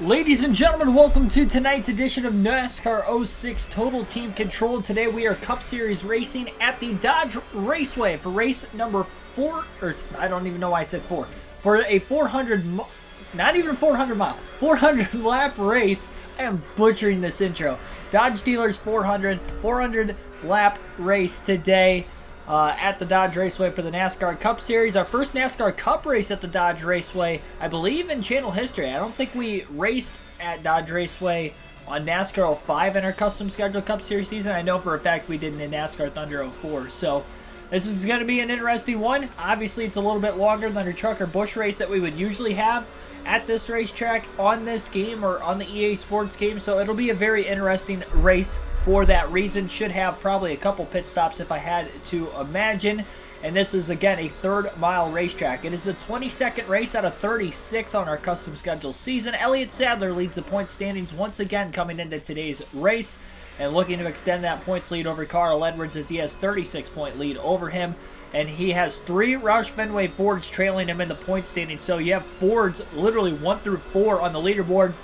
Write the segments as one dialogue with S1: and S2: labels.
S1: Ladies and gentlemen, welcome to tonight's edition of NASCAR 06 Total Team Control. Today we are Cup Series racing at the Dodge Raceway for race number 4, or I don't even know why I said 4, for a 400, not even 400 mile, 400 lap race. I am butchering this intro. Dodge Dealers 400 lap race today at the Dodge Raceway for the NASCAR Cup Series. Our first NASCAR Cup race at the Dodge Raceway, I believe, in channel history. I don't think we raced at Dodge Raceway on NASCAR 05 in our custom schedule Cup Series season. I know for a fact we didn't in NASCAR Thunder 04. So this is going to be an interesting one. Obviously, it's a little bit longer than a truck or bush race that we would usually have at this racetrack on this game or on the EA Sports game. So it'll be a very interesting race for that reason. Should have probably a couple pit stops if I had to imagine. And this is, again, a third-mile racetrack. It is a 22nd race out of 36 on our custom schedule season. Elliott Sadler leads the point standings once again coming into today's race and looking to extend that points lead over Carl Edwards as he has 36-point lead over him. And he has 3 Roush Fenway Fords trailing him in the point standings. So you have Fords literally 1 through 4 on the leaderboard.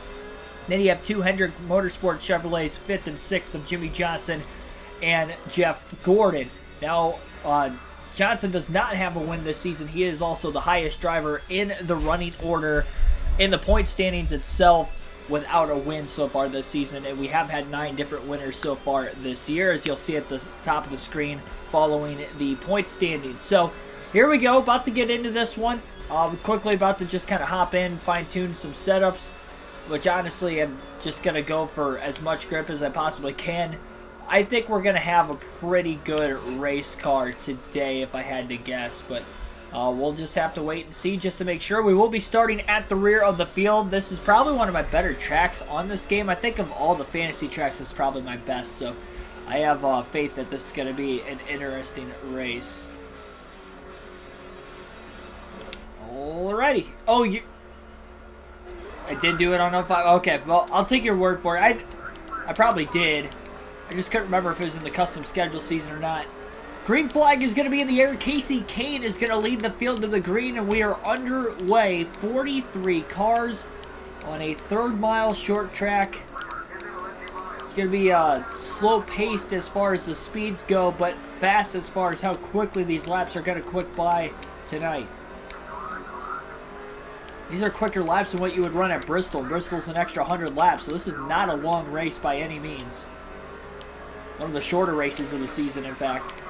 S1: Then you have 2 Hendrick Motorsports Chevrolets, 5th and 6th of Jimmy Johnson and Jeff Gordon. Now, Johnson does not have a win this season. He is also the highest driver in the running order in the point standings itself without a win so far this season. And we have had 9 different winners so far this year, as you'll see at the top of the screen following the point standings. So here we go, about to get into this one. Quickly about to just kind of hop in, fine-tune some setups, which honestly I'm just going to go for as much grip as I possibly can. I think we're going to have a pretty good race car today if I had to guess, but we'll just have to wait and see just to make sure. We will be starting at the rear of the field. This is probably one of my better tracks on this game. I think of all the fantasy tracks, it's probably my best, so I have faith that this is going to be an interesting race. Alrighty. Oh, I did do it on 05. Okay, well, I'll take your word for it. I probably did. I just couldn't remember if it was in the custom schedule season or not. Green flag is going to be in the air. Casey Kane is going to lead the field to the green, and we are underway. 43 cars on a third-mile short track. It's going to be slow-paced as far as the speeds go, but fast as far as how quickly these laps are going to quick by tonight. These are quicker laps than what you would run at Bristol. Bristol's an extra 100 laps, so this is not a long race by any means. One of the shorter races of the season, in fact.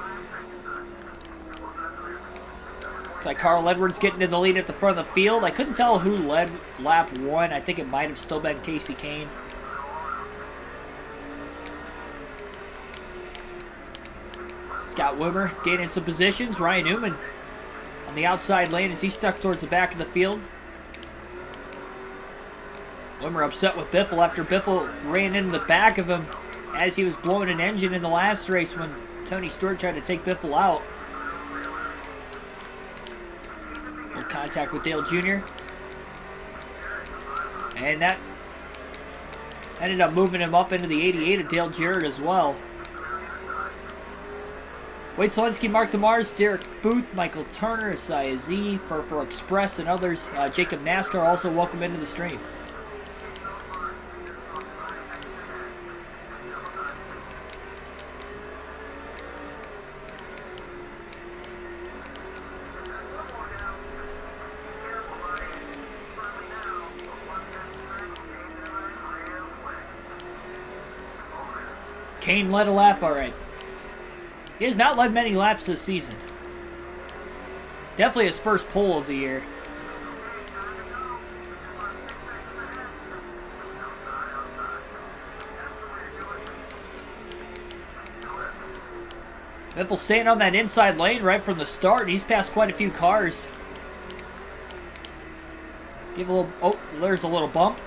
S1: Looks like Carl Edwards getting to the lead at the front of the field. I couldn't tell who led lap 1. I think it might have still been Casey Kane. Scott Wimmer gaining some positions. Ryan Newman on the outside lane as he stuck towards the back of the field. Wimmer upset with Biffle after Biffle ran into the back of him as he was blowing an engine in the last race when Tony Stewart tried to take Biffle out. Little contact with Dale Jr. And that ended up moving him up into the 88 of Dale Jarrett as well. Wade Selensky, Mark DeMars, Derek Booth, Michael Turner, Isaiah Z, for Express and others. Jacob NASCAR also welcome into the stream. Kane led a lap, alright. He has not led many laps this season. Definitely his first pole of the year. Biffle staying on that inside lane right from the start. He's passed quite a few cars. Give a little, oh, there's a little bump.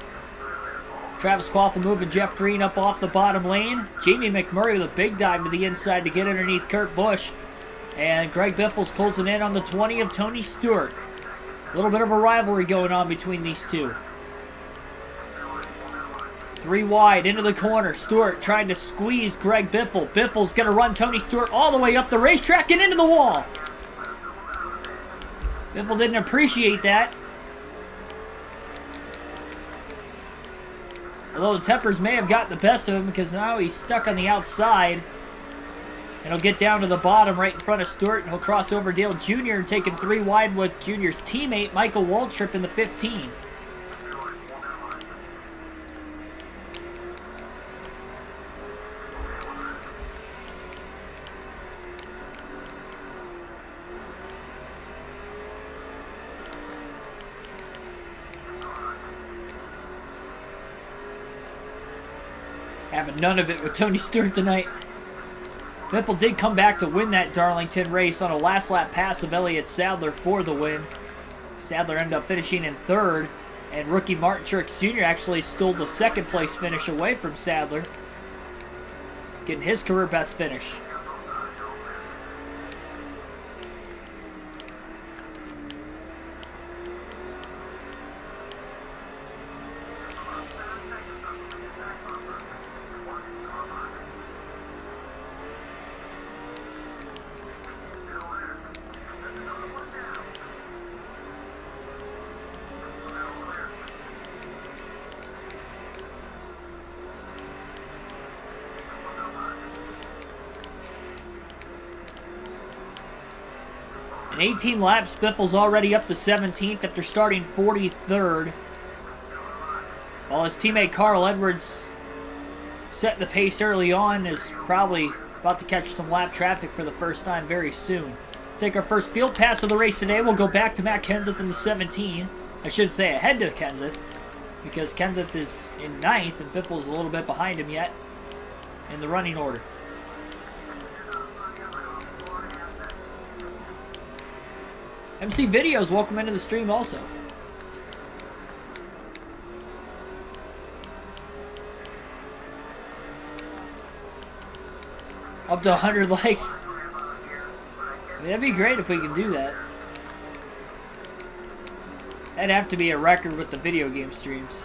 S1: Travis Quaffle moving Jeff Green up off the bottom lane. Jamie McMurray with a big dive to the inside to get underneath Kurt Busch. And Greg Biffle's closing in on the 20 of Tony Stewart. A little bit of a rivalry going on between these two. 3 wide into the corner. Stewart trying to squeeze Greg Biffle. Biffle's going to run Tony Stewart all the way up the racetrack and into the wall. Biffle didn't appreciate that. Although the tempers may have gotten the best of him because now he's stuck on the outside. And he'll get down to the bottom right in front of Stewart, and he'll cross over Dale Jr. and take him 3 wide with Jr.'s teammate, Michael Waltrip, in the 15. Having none of it with Tony Stewart tonight. Biffle did come back to win that Darlington race on a last lap pass of Elliott Sadler for the win. Sadler ended up finishing in 3rd, and rookie Martin Truex Jr. actually stole the 2nd place finish away from Sadler, getting his career best finish. In 18 laps, Biffle's already up to 17th after starting 43rd. While his teammate Carl Edwards set the pace early on, is probably about to catch some lap traffic for the first time very soon. Take our first field pass of the race today. We'll go back to Matt Kenseth in the 17. I should say ahead to Kenseth, because Kenseth is in 9th and Biffle's a little bit behind him yet in the running order. MC Videos, welcome into the stream also. Up to 100 likes. I mean, that'd be great if we could do that. That'd have to be a record with the video game streams.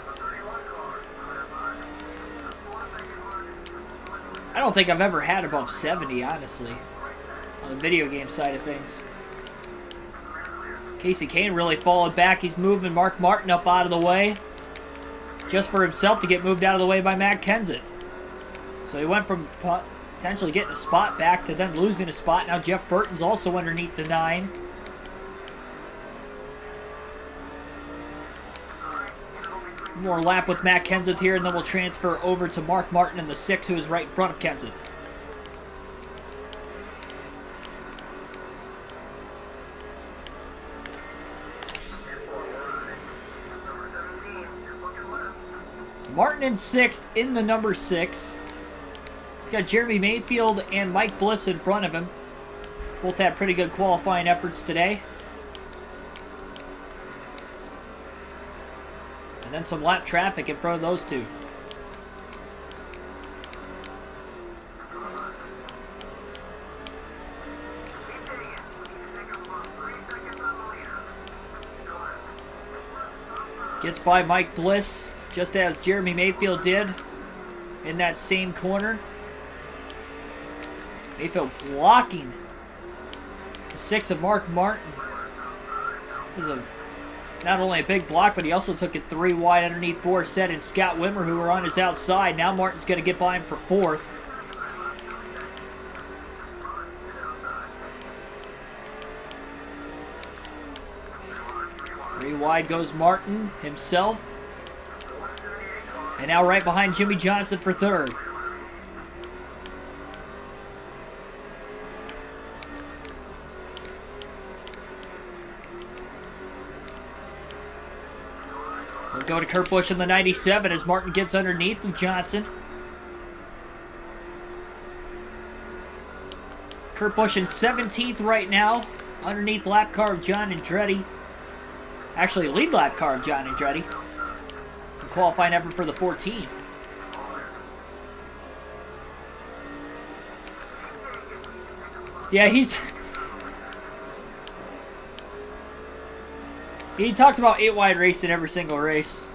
S1: I don't think I've ever had above 70, honestly, on the video game side of things. Casey Kane really followed back. He's moving Mark Martin up out of the way, just for himself to get moved out of the way by Matt Kenseth. So he went from potentially getting a spot back to then losing a spot. Now Jeff Burton's also underneath the 9. More lap with Matt Kenseth here, and then we'll transfer over to Mark Martin in the 6, who is right in front of Kenseth. Martin in 6th in the number 6. He's got Jeremy Mayfield and Mike Bliss in front of him. Both had pretty good qualifying efforts today. And then some lap traffic in front of those two. Gets by Mike Bliss, just as Jeremy Mayfield did in that same corner. Mayfield blocking the 6 of Mark Martin. This is not only a big block, but he also took it 3 wide underneath Borsett and Scott Wimmer, who were on his outside. Now Martin's going to get by him for 4th. Wide goes Martin himself. And now right behind Jimmy Johnson for 3rd. We'll go to Kurt Busch in the 97 as Martin gets underneath of Johnson. Kurt Busch in 17th right now, underneath lap car of John Andretti. Actually, lead lap car of John Andretti. Qualifying effort for the 14. Yeah, he talks about 8 wide race in every single race.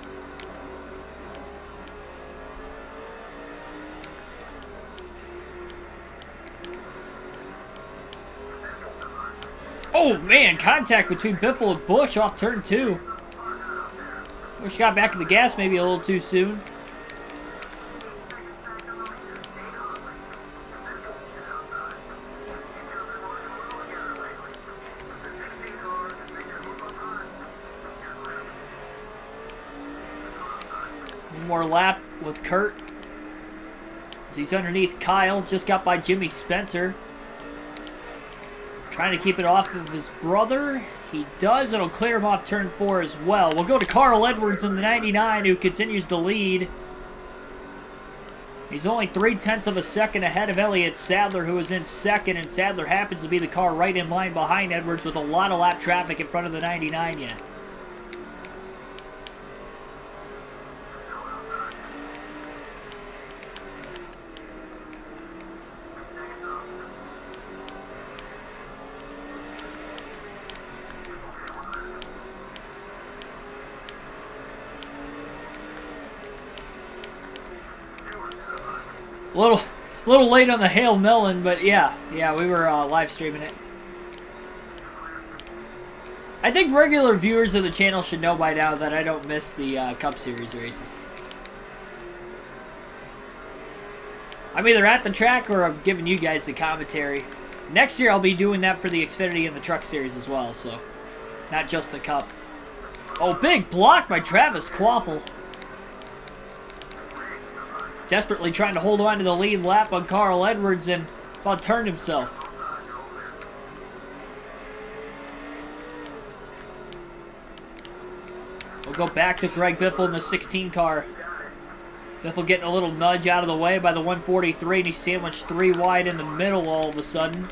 S1: Oh man, contact between Biffle and Busch off turn 2. Busch got back in the gas maybe a little too soon. more lap with Kurt. As he's underneath Kyle. Just got by Jimmy Spencer. Trying to keep it off of his brother. He does. It'll clear him off turn 4 as well. We'll go to Carl Edwards in the 99, who continues to lead. He's only 0.3 of a second ahead of Elliott Sadler, who is in second, and Sadler happens to be the car right in line behind Edwards with a lot of lap traffic in front of the 99 yet. A little late on the Hail Melon, but yeah, we were live streaming it. I think regular viewers of the channel should know by now that I don't miss the Cup Series races. I'm either at the track or I'm giving you guys the commentary. Next year I'll be doing that for the Xfinity and the Truck Series as well, so not just the Cup. Oh, big block by Travis Quaffle. Desperately trying to hold on to the lead lap on Carl Edwards and about turned himself. We'll go back to Greg Biffle in the 16 car. Biffle getting a little nudge out of the way by the 143, and he's sandwiched 3 wide in the middle all of a sudden.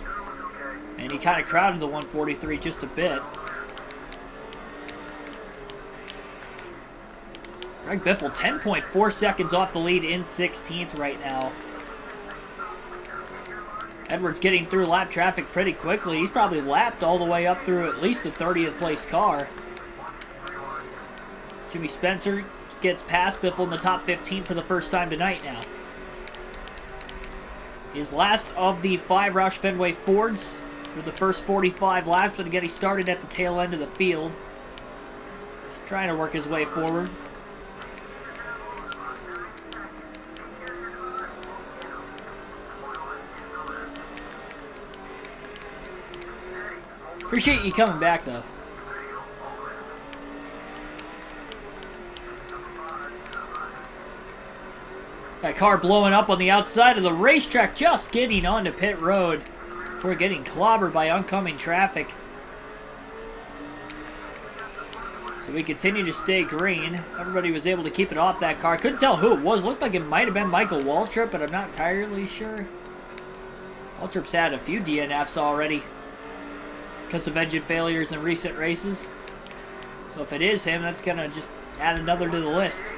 S1: And he kind of crowded the 143 just a bit. Greg Biffle, 10.4 seconds off the lead in 16th right now. Edwards getting through lap traffic pretty quickly. He's probably lapped all the way up through at least the 30th place car. Jimmy Spencer gets past Biffle in the top 15 for the first time tonight now. His last of the 5 Roush Fenway Fords for the first 45 laps, but again he started at the tail end of the field. He's trying to work his way forward. Appreciate you coming back, though. That car blowing up on the outside of the racetrack, just getting onto pit road before getting clobbered by oncoming traffic. So we continue to stay green. Everybody was able to keep it off that car. Couldn't tell who it was. Looked like it might have been Michael Waltrip, but I'm not entirely sure. Waltrip's had a few DNFs already because of engine failures in recent races. So if it is him, that's going to just add another to the list.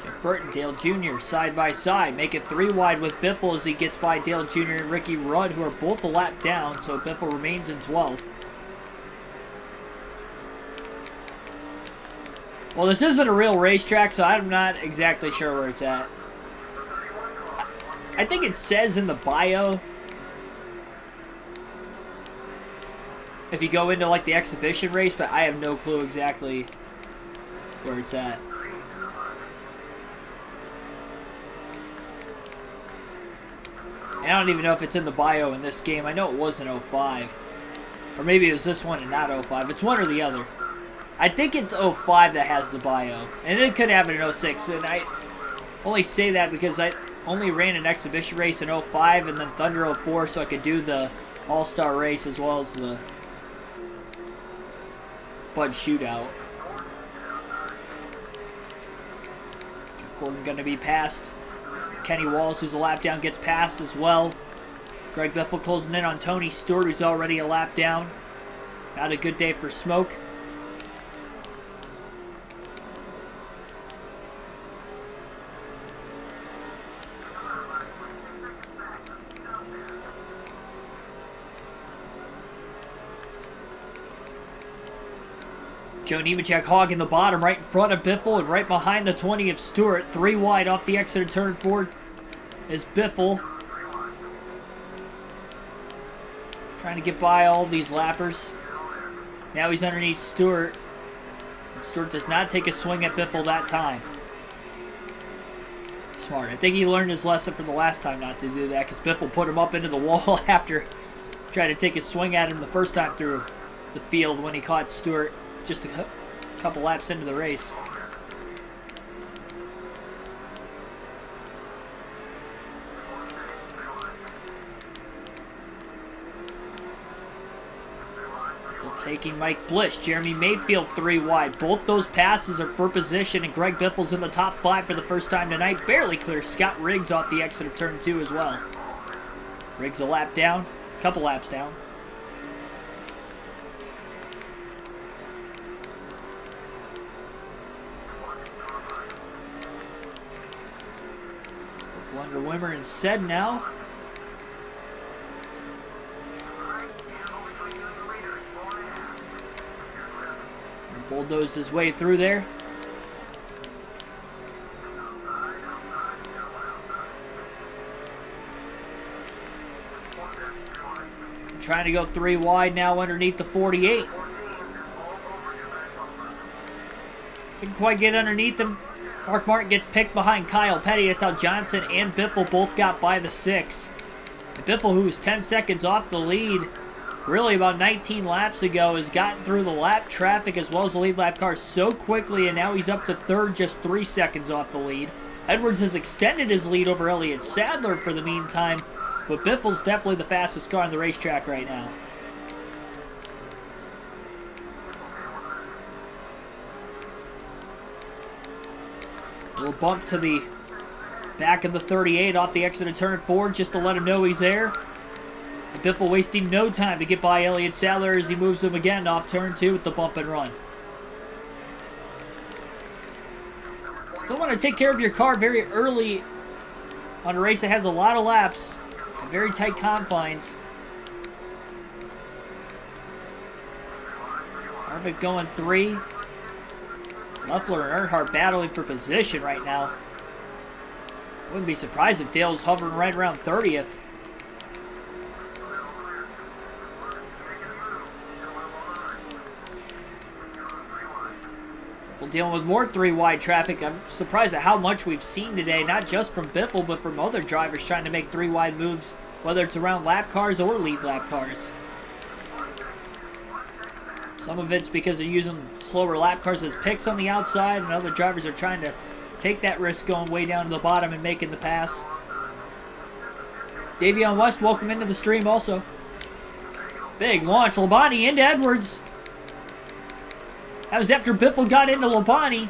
S1: Jeff Burton, Dale Jr. side by side, make it 3 wide with Biffle as he gets by Dale Jr. and Ricky Rudd, who are both a lap down, so Biffle remains in 12th. Well, this isn't a real racetrack, so I'm not exactly sure where it's at. I think it says in the bio, if you go into like the exhibition race, but I have no clue exactly where it's at. And I don't even know if it's in the bio in this game. I know it was in 05. Or maybe it was this one and not 05. It's one or the other. I think it's 05 that has the bio. And it could have it in 06. And I only say that because I only ran an exhibition race in 05 and then Thunder 04, so I could do the All-Star race as well as the Bud Shootout. Jeff Gordon going to be passed. Kenny Walls, who's a lap down, gets passed as well. Greg Biffle closing in on Tony Stewart, who's already a lap down. Not a good day for Smoke. Joe Nemechek hogging the bottom right in front of Biffle and right behind the 20 of Stewart. 3 wide off the exit of turn 4 is Biffle. Trying to get by all these lappers. Now he's underneath Stewart. And Stewart does not take a swing at Biffle that time. Smart. I think he learned his lesson from the last time not to do that because Biffle put him up into the wall after Tried to take a swing at him the first time through the field when he caught Stewart just a couple laps into the race. Taking Mike Blish, Jeremy Mayfield 3 wide. Both those passes are for position, and Greg Biffle's in the top 5 for the first time tonight. Barely clears Scott Riggs off the exit of turn 2 as well. Riggs a lap down, couple laps down. Biffle under Wimmer and Said now. Bulldozed his way through there. Trying to go 3 wide now underneath the 48. Couldn't quite get underneath him. Mark Martin gets picked behind Kyle Petty. That's how Johnson and Biffle both got by the 6. And Biffle, who was 10 seconds off the lead really about 19 laps ago, has gotten through the lap traffic as well as the lead lap car so quickly, and now he's up to 3rd, just 3 seconds off the lead. Edwards has extended his lead over Elliott Sadler for the meantime, but Biffle's definitely the fastest car on the racetrack right now. A little bump to the back of the 38 off the exit of turn 4 just to let him know he's there. Biffle wasting no time to get by Elliott Sadler as he moves him again off turn 2 with the bump and run. Still want to take care of your car very early on a race that has a lot of laps and very tight confines. Harvick going 3. Loeffler and Earnhardt battling for position right now. Wouldn't be surprised if Dale's hovering right around 30th. Dealing with more 3 wide traffic. I'm surprised at how much we've seen today, not just from Biffle, but from other drivers trying to make 3 wide moves, whether it's around lap cars or lead lap cars. Some of it's because they're using slower lap cars as picks on the outside, and other drivers are trying to take that risk going way down to the bottom and making the pass. Davion West, welcome into the stream also. Big launch, Labonte into Edwards. That was after Biffle got into Labonte.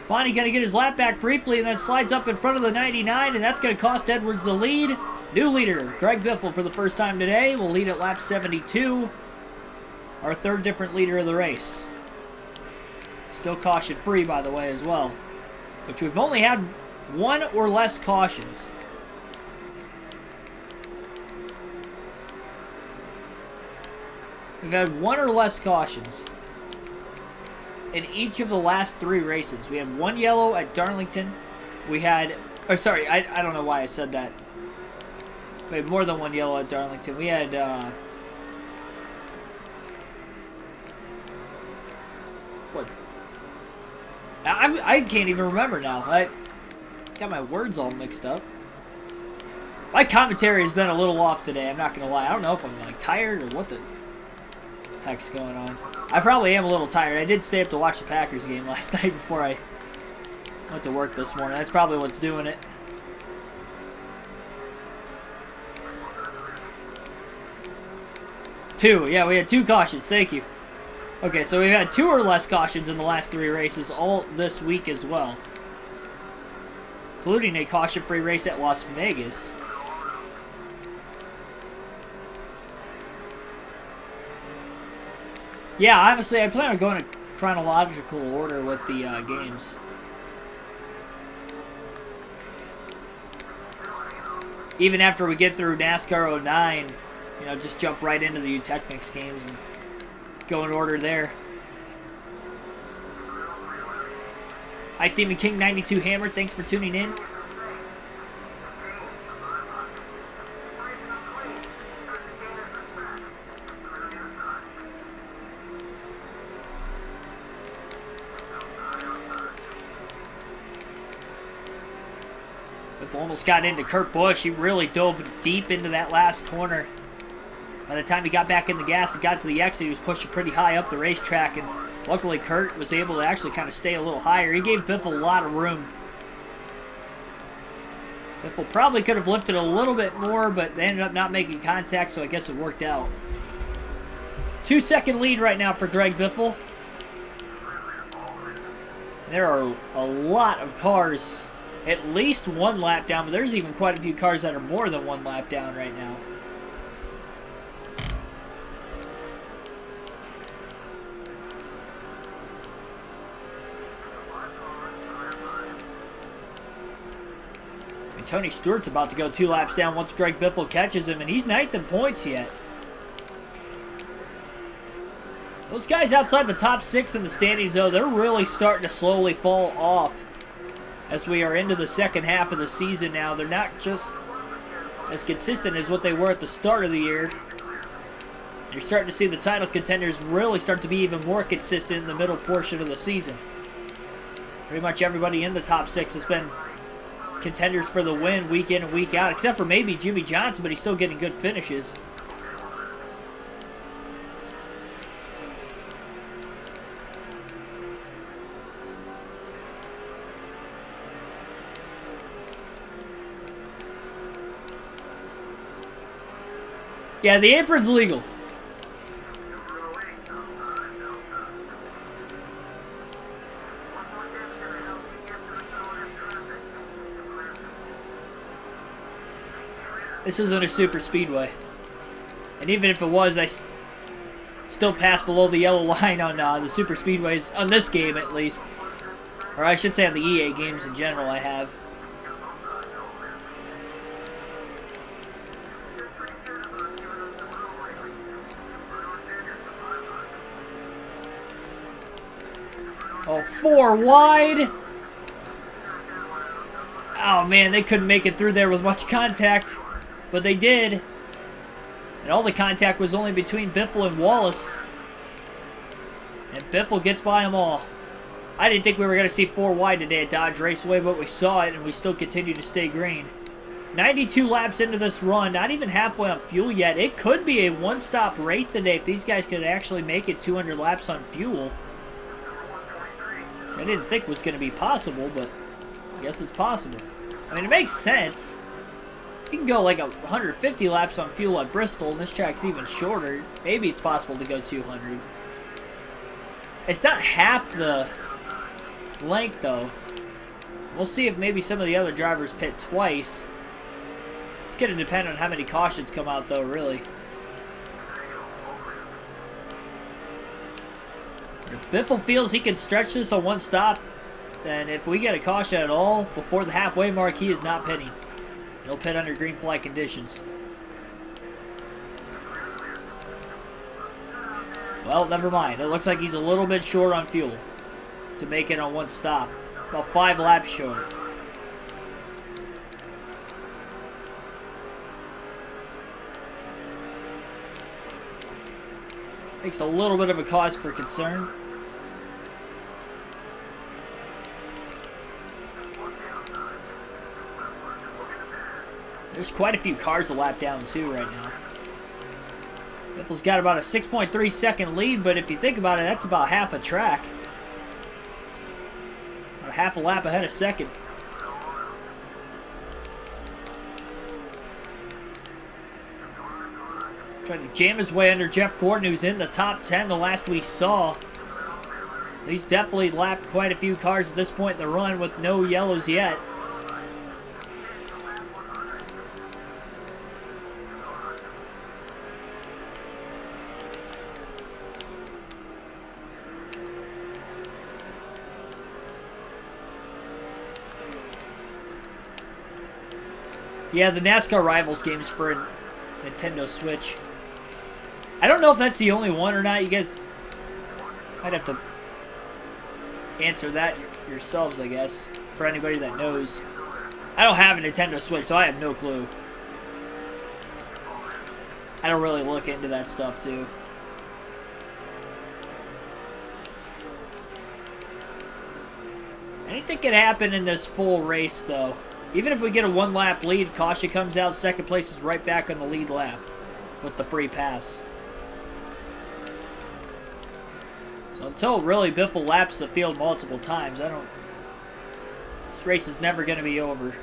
S1: Bonnie going to get his lap back briefly and then slides up in front of the 99, and that's going to cost Edwards the lead. New leader, Greg Biffle, for the first time today, will lead at lap 72. Our 3rd different leader of the race. Still caution free, by the way, as well. Which we've only had 1 or less cautions. We've had 1 or less cautions in each of the last 3 races. We had 1 yellow at Darlington. We had, or sorry, I don't know why I said that. We had more than 1 yellow at Darlington. We had, what? I can't even remember now. I got my words all mixed up. My commentary has been a little off today, I'm not going to lie. I don't know if I'm like tired or what the heck's going on. I probably am a little tired. I did stay up to watch the Packers game last night before I went to work this morning. That's probably what's doing it. Two. Yeah, we had 2 cautions. Thank you. Okay, so we've had 2 or less cautions in the last 3 races all this week as well, including a caution-free race at Las Vegas. Yeah, honestly, I plan on going in chronological order with the games. Even after we get through NASCAR 09, you know, just jump right into the Technics games and go in order there. Hi, Stephen King 92 Hammer. Thanks for tuning in. Almost got into Kurt Busch. He really dove deep into that last corner. By the time he got back in the gas and got to the exit, he was pushing pretty high up the racetrack, and luckily Kurt was able to actually kind of stay a little higher. He gave Biffle a lot of room. Biffle probably could have lifted a little bit more, but they ended up not making contact, so I guess it worked out. 2-second lead right now for Greg Biffle. There are a lot of cars at least one lap down, but there's even quite a few cars that are more than one lap down right now. And Tony Stewart's about to go 2 laps down once Greg Biffle catches him, and he's 9th in points yet. Those guys outside the top 6 in the standings, though, they're really starting to slowly fall off as we are into the second half of the season now. They're not just as consistent as what they were at the start of the year. You're starting to see the title contenders really start to be even more consistent in the middle portion of the season. Pretty much everybody in the top 6 has been contenders for the win week in and week out, except for maybe Jimmy Johnson, but he's still getting good finishes. Yeah, the apron's legal. This isn't a super speedway. And even if it was, I still pass below the yellow line on the super speedways, on this game at least. Or I should say on the EA games in general I have. Oh, 4 wide. Oh, man, they couldn't make it through there with much contact. But they did. And all the contact was only between Biffle and Wallace. And Biffle gets by them all. I didn't think we were going to see 4 wide today at Dodge Raceway, but we saw it, and we still continue to stay green. 92 laps into this run, not even halfway on fuel yet. It could be a one-stop race today if these guys could actually make it 200 laps on fuel. I didn't think was going to be possible, but I guess it's possible. I mean, it makes sense. You can go like 150 laps on fuel at Bristol, and this track's even shorter. Maybe it's possible to go 200. It's not half the length, though. We'll see if maybe some of the other drivers pit twice. It's going to depend on how many cautions come out, though, really. If Biffle feels he can stretch this on one stop, then if we get a caution at all before the halfway mark, he is not pitting. He'll pit under green flag conditions. Well, never mind. It looks like he's a little bit short on fuel to make it on one stop. About 5 laps short. Makes a little bit of a cause for concern. There's quite a few cars a lap down, too, right now. Biffle's got about a 6.3 second lead, but if you think about it, that's about half a track. About half a lap ahead of second. Trying to jam his way under Jeff Gordon, who's in the top 10 the last we saw. He's definitely lapped quite a few cars at this point in the run with no yellows yet. Yeah, the NASCAR Rivals game's for a Nintendo Switch. I don't know if that's the only one or not. You guys might have to answer that yourselves, I guess, for anybody that knows. I don't have a Nintendo Switch, so I have no clue. I don't really look into that stuff, too. Anything could happen in this full race, though. Even if we get a 1-lap lead, caution comes out, second place is right back on the lead lap. with the free pass. So until really Biffle laps the field multiple times, this race is never going to be over.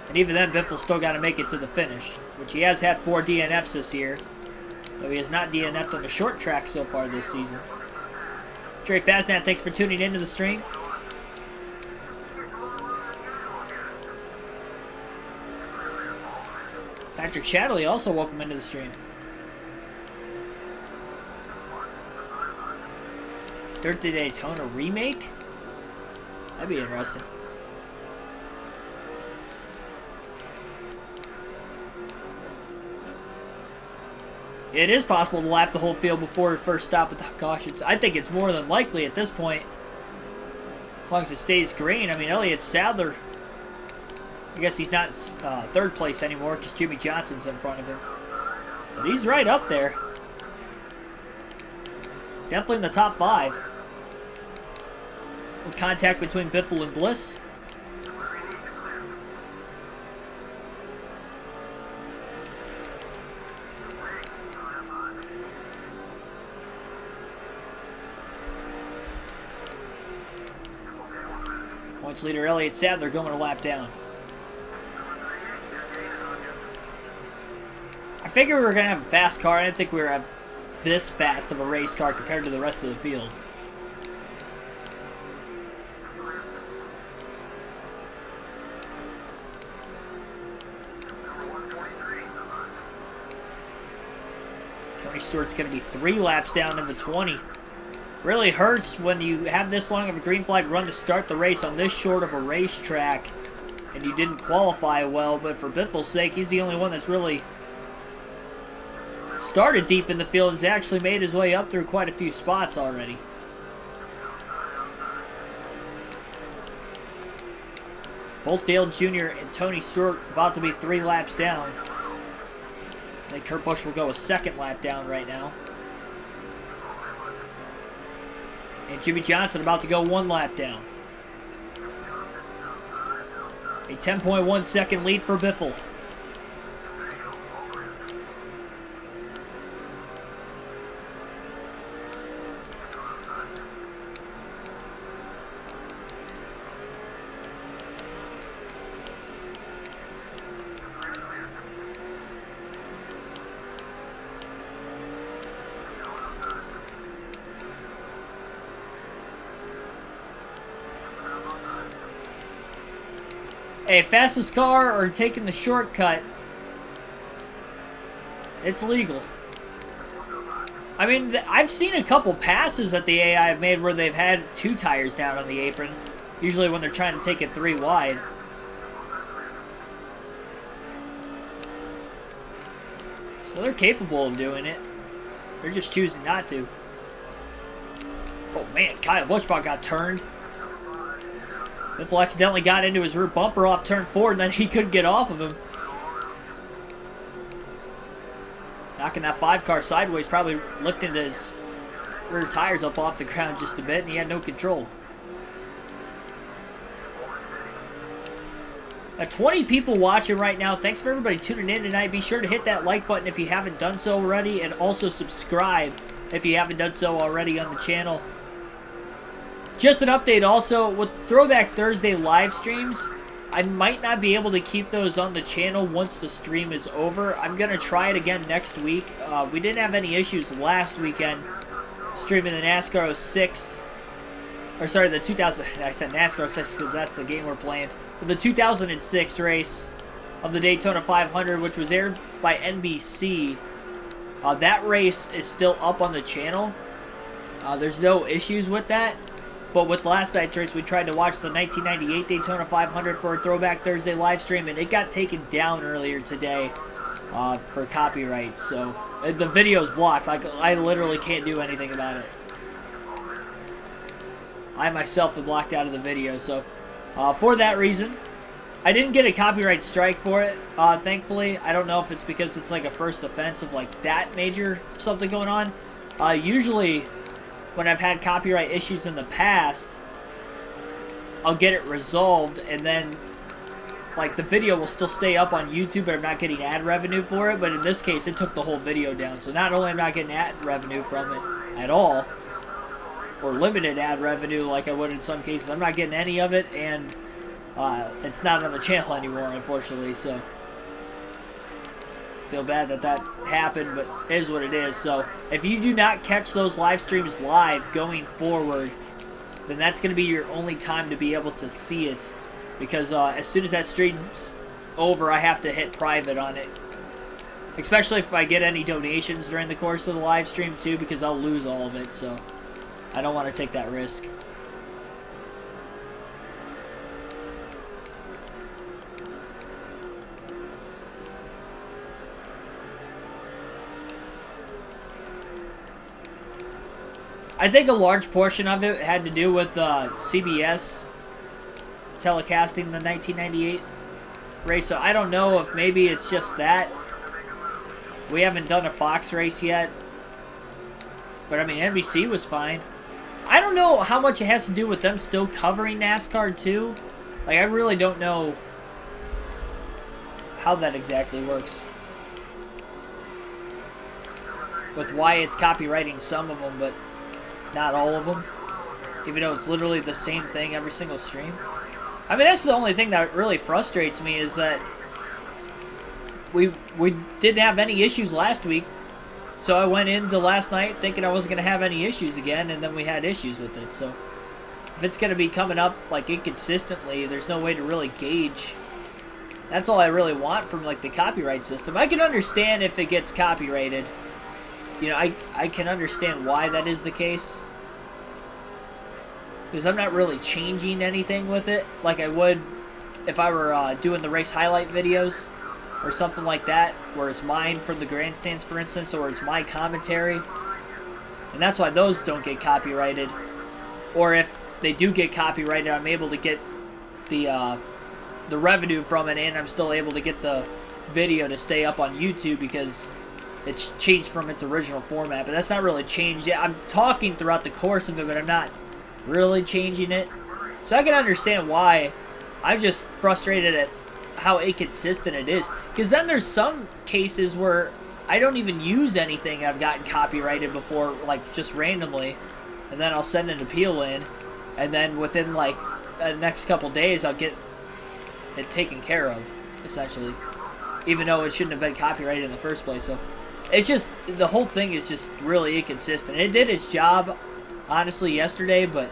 S1: And even then, Biffle's still got to make it to the finish, which he has had 4 DNFs this year, though he has not DNF'd on the short track so far this season. Jerry Fasnat, thanks for tuning into the stream. Patrick Shadley, also welcome into the stream. Dirt to Daytona remake? That'd be interesting. It is possible to lap the whole field before the first stop without cautions. I think it's more than likely at this point, as long as it stays green. I mean, Elliott Sadler, I guess he's not third place anymore because Jimmy Johnson's in front of him. But he's right up there. Definitely in the top 5. With contact between Biffle and Bliss. Points leader Elliott Sadler going a lap down. I figured we were going to have a fast car. I didn't think we were this fast of a race car compared to the rest of the field. Tony Stewart's going to be 3 laps down in the 20. Really hurts when you have this long of a green flag run to start the race on this short of a racetrack and you didn't qualify well, but for Biffle's sake, he's the only one that's really started deep in the field. He's actually made his way up through quite a few spots already. Both Dale Jr. and Tony Stewart about to be 3 laps down. I think Kurt Busch will go a 2nd lap down right now. And Jimmy Johnson about to go 1 lap down. A 10.1 second lead for Biffle. Hey, fastest car or taking the shortcut, it's legal. I mean, I've seen a couple passes that the AI have made where they've had 2 tires down on the apron, usually when they're trying to take it 3 wide. So they're capable of doing it. They're just choosing not to. Oh man, Kyle Buschbach got turned. Biffle accidentally got into his rear bumper off turn 4, and then he couldn't get off of him. Knocking that 5 car sideways, probably lifting his rear tires up off the ground just a bit, and he had no control. 20 people watching right now. Thanks for everybody tuning in tonight. Be sure to hit that like button if you haven't done so already, and also subscribe if you haven't done so already on the channel. Just an update also, with Throwback Thursday live streams, I might not be able to keep those on the channel once the stream is over. I'm going to try it again next week. We didn't have any issues last weekend streaming the NASCAR 06, or sorry, the 2000, I said NASCAR 06 because that's the game we're playing, but the 2006 race of the Daytona 500, which was aired by NBC. That race is still up on the channel. There's no issues with that. But with last night's race, we tried to watch the 1998 Daytona 500 for a Throwback Thursday live stream, and it got taken down earlier today for copyright. So the video's blocked. I literally can't do anything about it. I myself am blocked out of the video. So for that reason, I didn't get a copyright strike for it, thankfully. I don't know if it's because it's like a first offense of like that major something going on. Usually, when I've had copyright issues in the past, I'll get it resolved, and then like, the video will still stay up on YouTube, but I'm not getting ad revenue for it. But in this case, it took the whole video down. So not only am I not getting ad revenue from it at all, or limited ad revenue like I would in some cases, I'm not getting any of it, and it's not on the channel anymore, unfortunately. So feel bad that that happened, but it is what it is. So if you do not catch those live streams live going forward, then that's going to be your only time to be able to see it, because as soon as that stream's over, I have to hit private on it, especially if I get any donations during the course of the live stream too, because I'll lose all of it. So I don't want to take that risk. I think a large portion of it had to do with CBS telecasting the 1998 race. So I don't know if maybe it's just that. We haven't done a Fox race yet. But I mean, NBC was fine. I don't know how much it has to do with them still covering NASCAR too. Like, I really don't know how that exactly works, with why it's copywriting some of them, but not all of them, even though it's literally the same thing every single stream. I mean, that's the only thing that really frustrates me, is that we didn't have any issues last week. So I went into last night thinking I wasn't going to have any issues again, and then we had issues with it. So if it's going to be coming up like inconsistently, there's no way to really gauge. That's all I really want from like the copyright system. I can understand if it gets copyrighted. You know, I can understand why that is the case, because I'm not really changing anything with it like I would if I were doing the race highlight videos or something like that, where it's mine from the grandstands, for instance, or it's my commentary. And that's why those don't get copyrighted. Or if they do get copyrighted, I'm able to get the revenue from it, and I'm still able to get the video to stay up on YouTube because it's changed from its original format. But that's not really changed yet. I'm talking throughout the course of it, but I'm not really changing it. So I can understand why. I'm just frustrated at how inconsistent it is, because then there's some cases where I don't even use anything I've gotten copyrighted before, like just randomly, and then I'll send an appeal in, and then within like the next couple days I'll get it taken care of, essentially, even though it shouldn't have been copyrighted in the first place. So it's just, the whole thing is just really inconsistent. It did its job, honestly, yesterday, but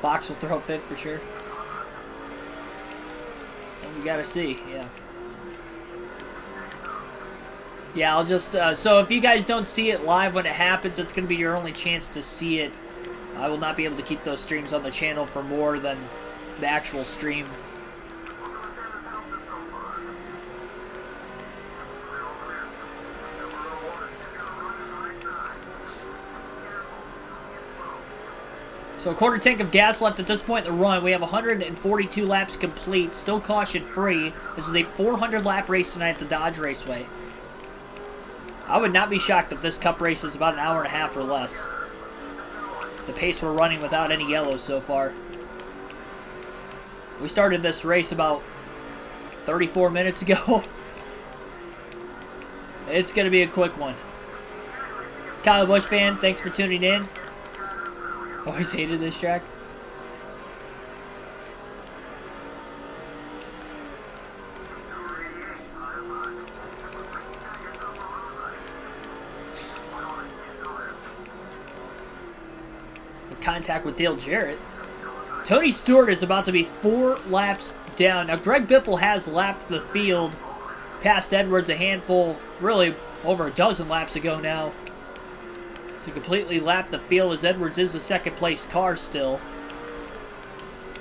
S1: Fox will throw a fit for sure. And we gotta see, yeah. Yeah, I'll just, so if you guys don't see it live when it happens, it's gonna be your only chance to see it. I will not be able to keep those streams on the channel for more than the actual stream. So a quarter tank of gas left at this point in the run. We have 142 laps complete, still caution-free. This is a 400-lap race tonight at the Dodge Raceway. I would not be shocked if this Cup race is about an hour and a half or less. The pace we're running without any yellows so far. We started this race about 34 minutes ago. It's going to be a quick one. Kyle Busch fan, thanks for tuning in. Always hated this track. Contact with Dale Jarrett. Tony Stewart is about to be 4 laps down. Now, Greg Biffle has lapped the field past Edwards a handful, really over a dozen laps ago now, to completely lap the field, as Edwards is the second place car still.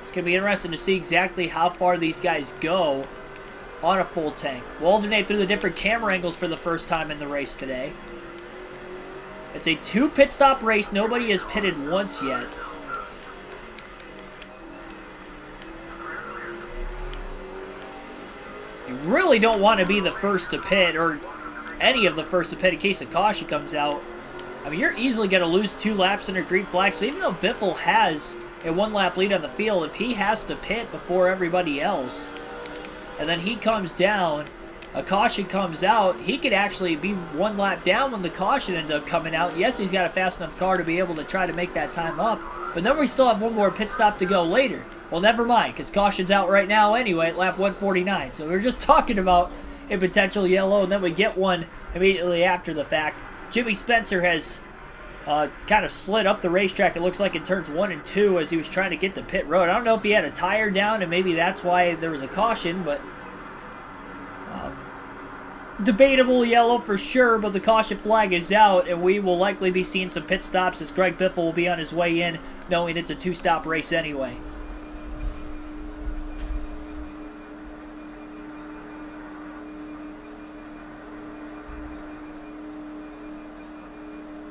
S1: It's going to be interesting to see exactly how far these guys go on a full tank. We'll alternate through the different camera angles for the first time in the race today. It's a 2 pit stop race. Nobody has pitted once yet. You really don't want to be the first to pit, or any of the first to pit in case a caution comes out. I mean, you're easily going to lose 2 laps under green flag. So even though Biffle has a 1-lap lead on the field, if he has to pit before everybody else, and then he comes down, a caution comes out, he could actually be 1 lap down when the caution ends up coming out. Yes, he's got a fast enough car to be able to try to make that time up, but then we still have one more pit stop to go later. Well, never mind, because caution's out right now anyway at lap 149. So we're just talking about a potential yellow, and then we get one immediately after the fact. Jimmy Spencer has kind of slid up the racetrack, it looks like, in turns 1 and 2 as he was trying to get to pit road. I don't know if he had a tire down, and maybe that's why there was a caution, but debatable yellow for sure, but the caution flag is out, and we will likely be seeing some pit stops as Greg Biffle will be on his way in, knowing it's a 2-stop race anyway.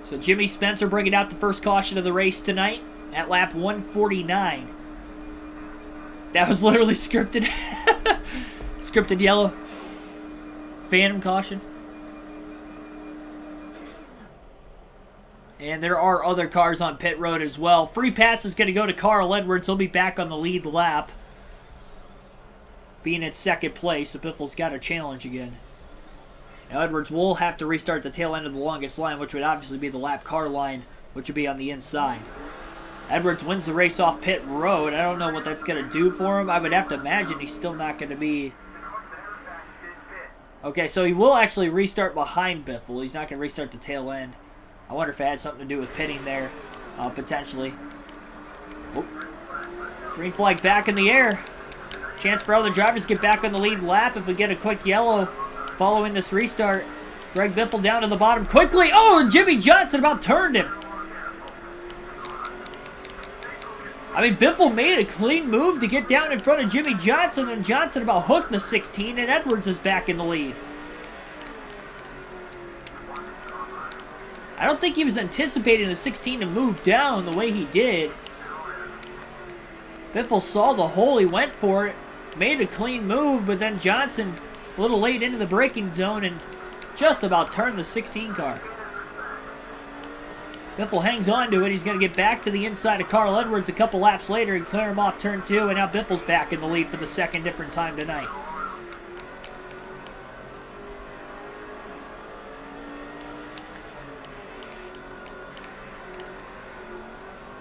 S1: So Jimmy Spencer bringing out the first caution of the race tonight at lap 149. That was literally scripted. Scripted yellow. Phantom caution. And there are other cars on pit road as well. Free pass is going to go to Carl Edwards. He'll be back on the lead lap, being at second place. So Biffle's got a challenge again. Now Edwards will have to restart the tail end of the longest line, which would obviously be the lap car line, which would be on the inside. Edwards wins the race off pit road. I don't know what that's going to do for him. I would have to imagine he's still not going to be... Okay, so he will actually restart behind Biffle. He's not going to restart the tail end. I wonder if it had something to do with pitting there, potentially. Oh. Green flag back in the air. Chance for other drivers to get back on the lead lap if we get a quick yellow following this restart. Greg Biffle down to the bottom quickly. Oh, and Jimmy Johnson about turned him. I mean, Biffle made a clean move to get down in front of Jimmy Johnson, and Johnson about hooked the 16, and Edwards is back in the lead. I don't think he was anticipating the 16 to move down the way he did. Biffle saw the hole, he went for it, made a clean move, but then Johnson a little late into the braking zone and just about turned the 16 car. Biffle hangs on to it. He's going to get back to the inside of Carl Edwards a couple laps later and clear him off turn 2, and now Biffle's back in the lead for the second different time tonight.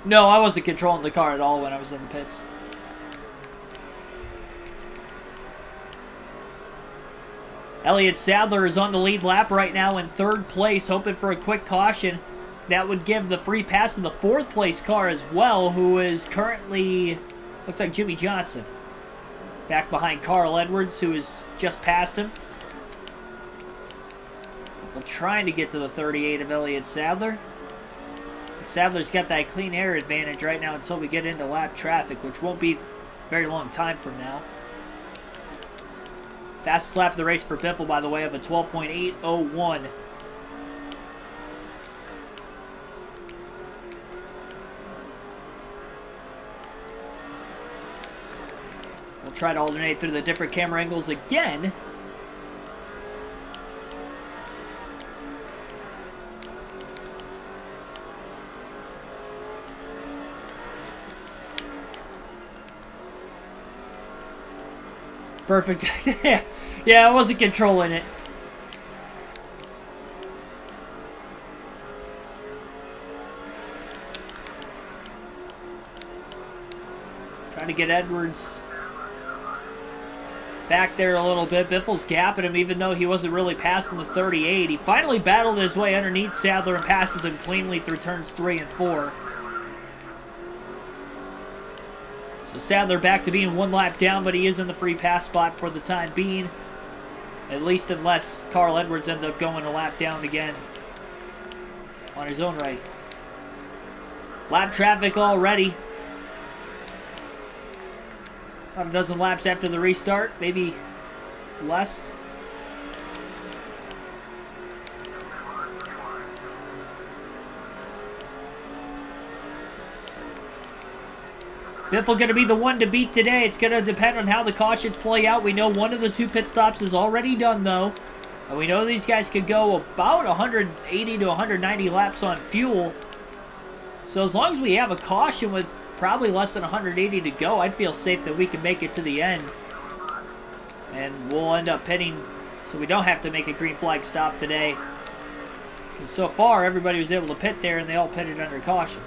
S1: No, I wasn't controlling the car at all when I was in the pits. Elliott Sadler is on the lead lap right now in third place, hoping for a quick caution. That would give the free pass to the fourth place car as well, who is currently, looks like Jimmy Johnson. Back behind Carl Edwards, who is just past him. We're trying to get to the 38 of Elliott Sadler. But Sadler's got that clean air advantage right now until we get into lap traffic, which won't be a very long time from now. Fastest lap of the race for Biffle, by the way, of a 12.801. We'll try to alternate through the different camera angles again. Perfect. Yeah, I wasn't controlling it. Trying to get Edwards back there a little bit. Biffle's gapping him even though he wasn't really passing the 38. He finally battled his way underneath Sadler and passes him cleanly through turns 3 and 4. So Sadler back to being one lap down, but he is in the free pass spot for the time being. At least unless Carl Edwards ends up going a lap down again on his own right. Lap traffic already. About a dozen laps after the restart, maybe less. Biffle going to be the one to beat today. It's going to depend on how the cautions play out. We know one of the 2 pit stops is already done, though. And we know these guys could go about 180 to 190 laps on fuel. So as long as we have a caution with probably less than 180 to go, I'd feel safe that we can make it to the end. And we'll end up pitting, so we don't have to make a green flag stop today. Because so far, everybody was able to pit there, and they all pitted under caution.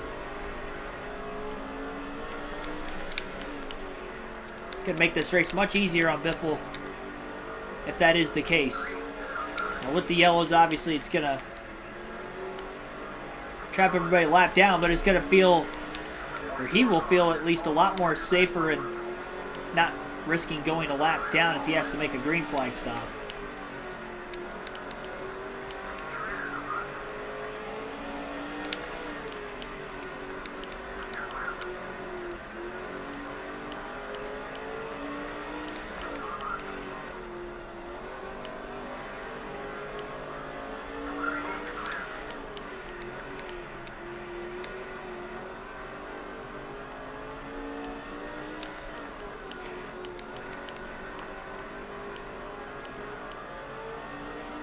S1: Could make this race much easier on Biffle if that is the case. Now with the yellows, obviously it's going to trap everybody lap down, but it's going to feel, or he will feel at least a lot more safer and not risking going a lap down if he has to make a green flag stop.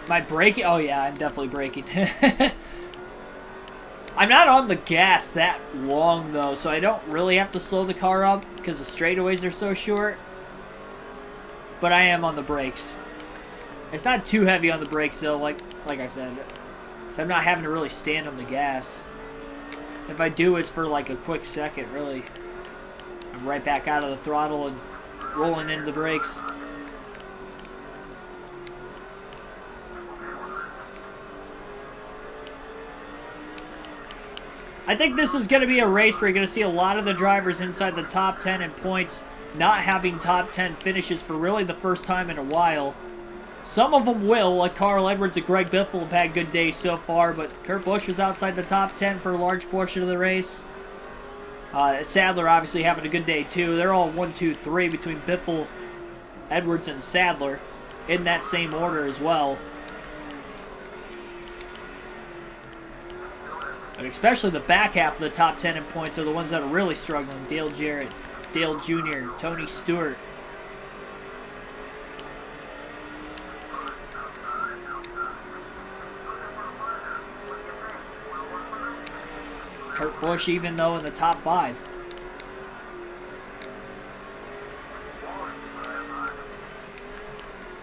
S1: Am I braking? Oh yeah, I'm definitely braking. I'm not on the gas that long though, so I don't really have to slow the car up because the straightaways are so short. But I am on the brakes. It's not too heavy on the brakes though, like I said. So I'm not having to really stand on the gas. If I do, it's for like a quick second, really. I'm right back out of the throttle and rolling into the brakes. I think this is going to be a race where you're going to see a lot of the drivers inside the top 10 in points not having top 10 finishes for really the first time in a while. Some of them will, like Carl Edwards and Greg Biffle have had good days so far, but Kurt Busch was outside the top 10 for a large portion of the race. Sadler obviously having a good day too. They're all 1, 2, 3 between Biffle, Edwards, and Sadler in that same order as well. But especially the back half of the top 10 in points are the ones that are really struggling. Dale Jarrett, Dale Jr., Tony Stewart. Kurt Busch, even though in the top 5.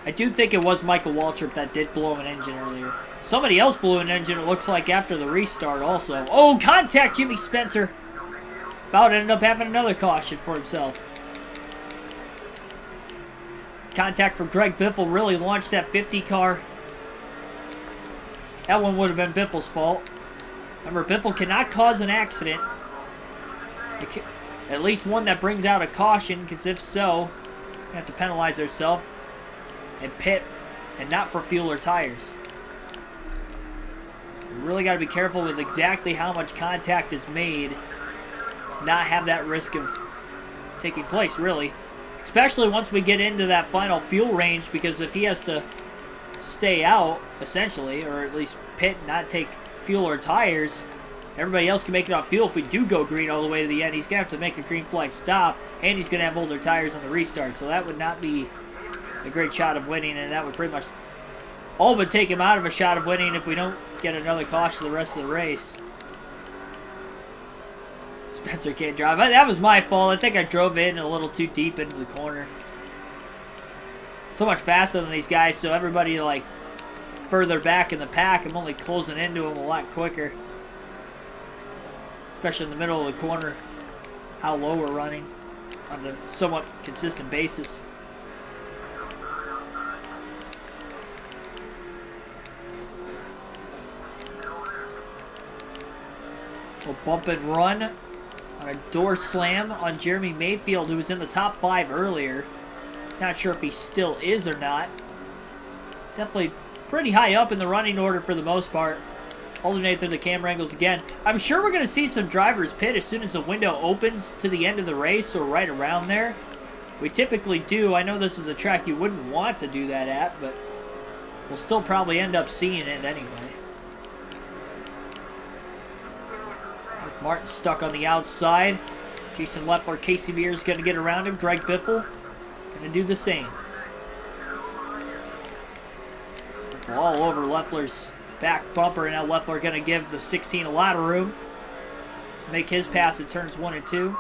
S1: I do think it was Michael Waltrip that did blow an engine earlier. Somebody else blew an engine, it looks like, after the restart also. Oh, contact, Jimmy Spencer. About ended up having another caution for himself. Contact from Greg Biffle really launched that 50 car. That one would have been Biffle's fault. Remember, Biffle cannot cause an accident. At least one that brings out a caution, because if so, you have to penalize yourself and pit, and not for fuel or tires. You really got to be careful with exactly how much contact is made to not have that risk of taking place, really. Especially once we get into that final fuel range, because if he has to stay out, essentially, or at least pit and not take fuel or tires, everybody else can make it on fuel. If we do go green all the way to the end, he's going to have to make a green flag stop, and he's going to have older tires on the restart, so that would not be a great shot of winning, and that would pretty much all but take him out of a shot of winning if we don't get another caution the rest of the race. Spencer can't drive. That was my fault. I think I drove in a little too deep into the corner. So much faster than these guys, so everybody like further back in the pack, I'm only closing into them a lot quicker. Especially in the middle of the corner, how low we're running on a somewhat consistent basis. A bump and run on a door slam on Jeremy Mayfield, who was in the top 5 earlier. Not sure if he still is or not. Definitely pretty high up in the running order for the most part. Alternate through the camera angles again. I'm sure we're going to see some drivers pit as soon as the window opens to the end of the race, or right around there. We typically do. I know this is a track you wouldn't want to do that at, but we'll still probably end up seeing it anyway. Martin stuck on the outside. Jason Leffler, Casey Mears going to get around him. Greg Biffle going to do the same. Biffle all over Leffler's back bumper, and now Leffler going to give the 16 a lot of room to make his pass at turns 1 and 2.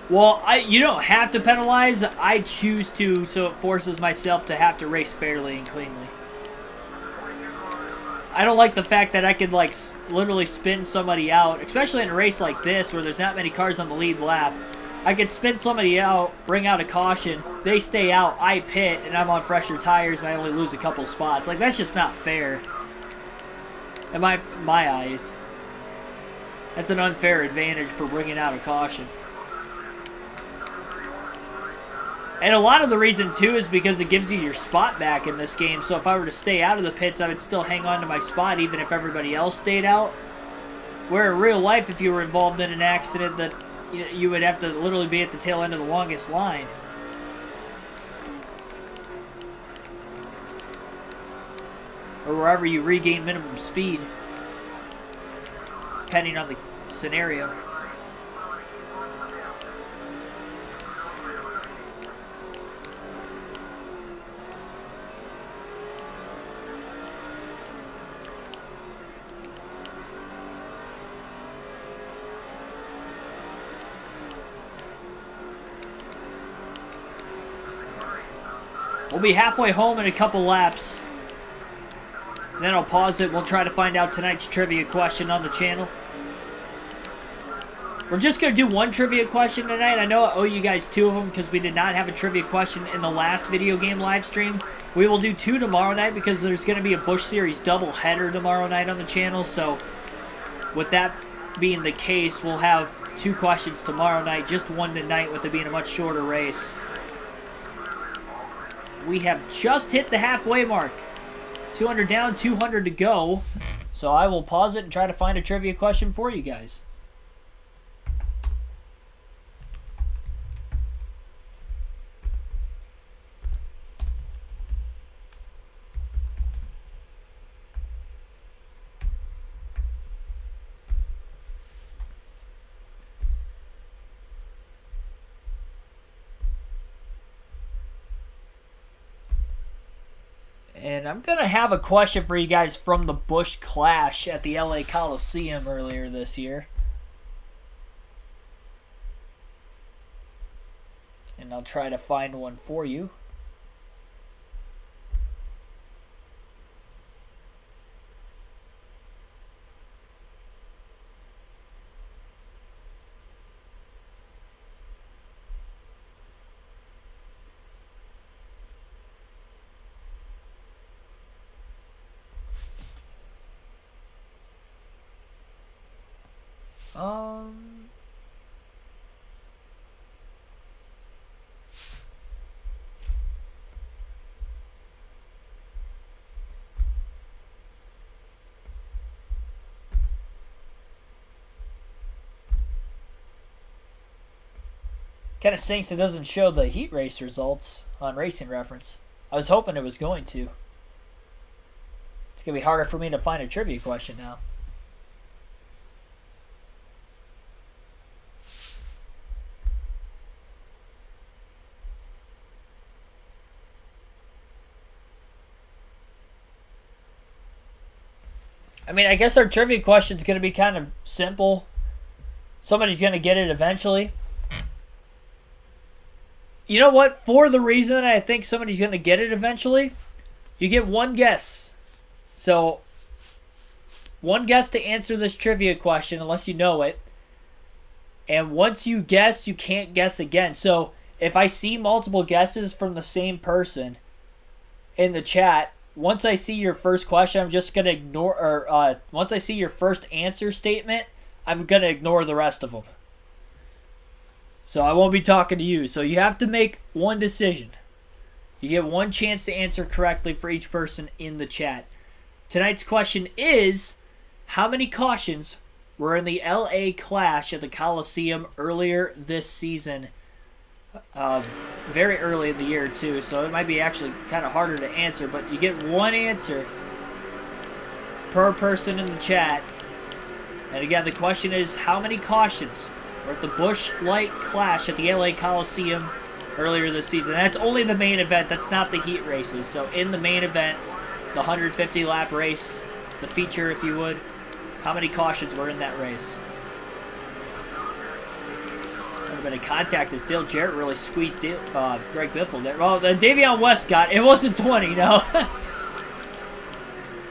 S1: Well, you don't have to penalize. I choose to, so it forces myself to have to race fairly and cleanly. I don't like the fact that I could, like, literally spin somebody out, especially in a race like this where there's not many cars on the lead lap. I could spin somebody out, bring out a caution, they stay out, I pit, and I'm on fresher tires, and I only lose a couple spots. Like, that's just not fair. In my eyes. That's an unfair advantage for bringing out a caution. And a lot of the reason, too, is because it gives you your spot back in this game. So if I were to stay out of the pits, I would still hang on to my spot even if everybody else stayed out. Where in real life, if you were involved in an accident, that you would have to literally be at the tail end of the longest line. Or wherever you regain minimum speed. Depending on the scenario. We'll be halfway home in a couple laps. Then I'll pause it. We'll try to find out tonight's trivia question on the channel. We're just going to do one trivia question tonight. I know I owe you guys 2 of them because we did not have a trivia question in the last video game live stream. We will do 2 tomorrow night because there's going to be a Busch Series doubleheader tomorrow night on the channel. So with that being the case, we'll have 2 questions tomorrow night, just 1 tonight with it being a much shorter race. We have just hit the halfway mark. 200 down, 200 to go. So I will pause it and try to find a trivia question for you guys. And I'm going to have a question for you guys from the Busch Clash at the LA Coliseum earlier this year. And I'll try to find one for you. Kind of stinks it doesn't show the heat race results on Racing Reference. I was hoping it was going to. It's going to be harder for me to find a trivia question now. I mean, I guess our trivia question is going to be kind of simple. Somebody's going to get it eventually. You know what? For the reason that I think somebody's going to get it eventually, you get one guess. So, one guess to answer this trivia question, unless you know it. And once you guess, you can't guess again. So, if I see multiple guesses from the same person in the chat, once I see your first question, I'm just going to ignore, or once I see your first answer statement, I'm going to ignore the rest of them. So I won't be talking to you. So you have to make one decision. You get one chance to answer correctly for each person in the chat. Tonight's question is, how many cautions were in the LA Clash at the Coliseum earlier this season? Very early in the year, too. So it might be actually kind of harder to answer. But you get one answer per person in the chat. And again, the question is, how many cautions were at the Busch Light Clash at the LA Coliseum earlier this season? And that's only the main event. That's not the heat races. So in the main event, the 150-lap race, the feature, if you would, how many cautions were in that race? Would have been a contact as Dale Jarrett really squeezed Greg Biffle there. Well, Davion West got it. It wasn't 20, no.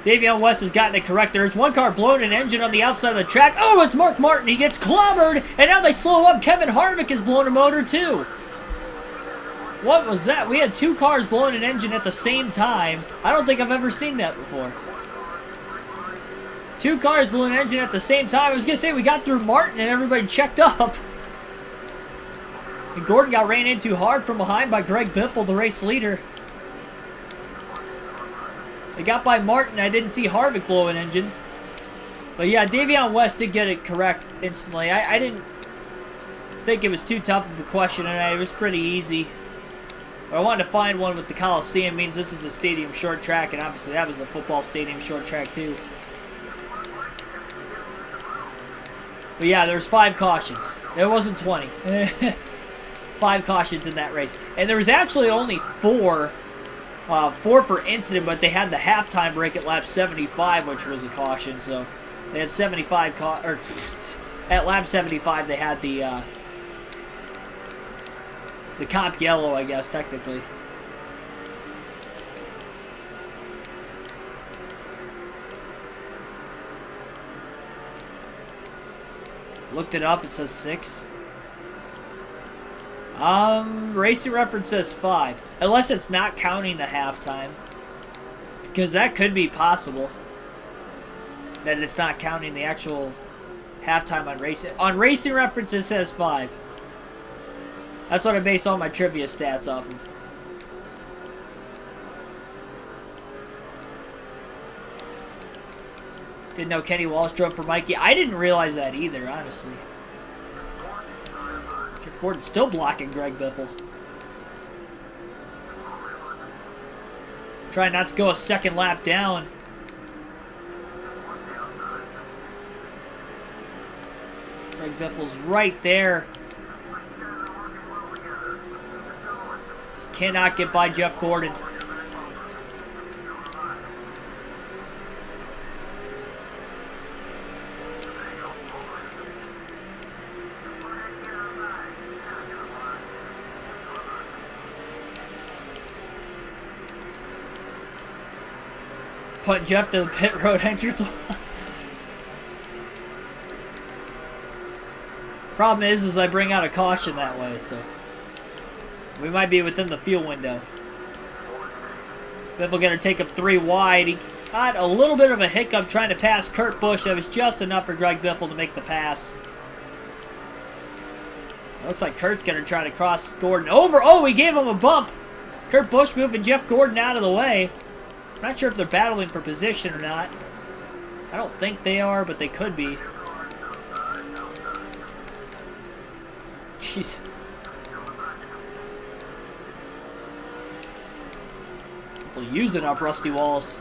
S1: Davion West has gotten it correct. There's one car blowing an engine on the outside of the track. Oh, it's Mark Martin. He gets clobbered, and now they slow up. Kevin Harvick is blowing a motor, too. What was that? We had two cars blowing an engine at the same time. I don't think I've ever seen that before. Two cars blew an engine at the same time. I was going to say, we got through Martin, and everybody checked up. And Gordon got ran into hard from behind by Greg Biffle, the race leader. They got by Martin. I didn't see Harvick blow an engine. But yeah, Davion West did get it correct instantly. I didn't think it was too tough of a question, and it was pretty easy. But I wanted to find one with the Coliseum. It means this is a stadium short track, and obviously that was a football stadium short track too. But yeah, there's 5 cautions. It wasn't 20. 5 cautions in that race. And there was actually only 4 for incident, but they had the halftime break at lap 75, which was a caution. So they had 75 at lap 75 they had the comp yellow, I guess, technically. Looked it up, it says 6. Racing Reference says 5. Unless it's not counting the halftime. Because that could be possible. That it's not counting the actual halftime on Racing. On Racing Reference it says 5. That's what I base all my trivia stats off of. Didn't know Kenny Walsh drove for Mikey. I didn't realize that either, honestly. Jeff Gordon's still blocking Greg Biffle. Trying not to go a second lap down. Greg Biffle's right there. Just cannot get by Jeff Gordon. Put Jeff to the pit road entrance. Problem is I bring out a caution that way, so we might be within the fuel window. Biffle gonna take him 3 wide. He got a little bit of a hiccup trying to pass Kurt Busch. That was just enough for Greg Biffle to make the pass. Looks like Kurt's gonna try to cross Gordon over. Oh, he gave him a bump. Kurt Busch moving Jeff Gordon out of the way. I'm not sure if they're battling for position or not. I don't think they are, but they could be. Jeez. Hopefully using up Rusty Wallace.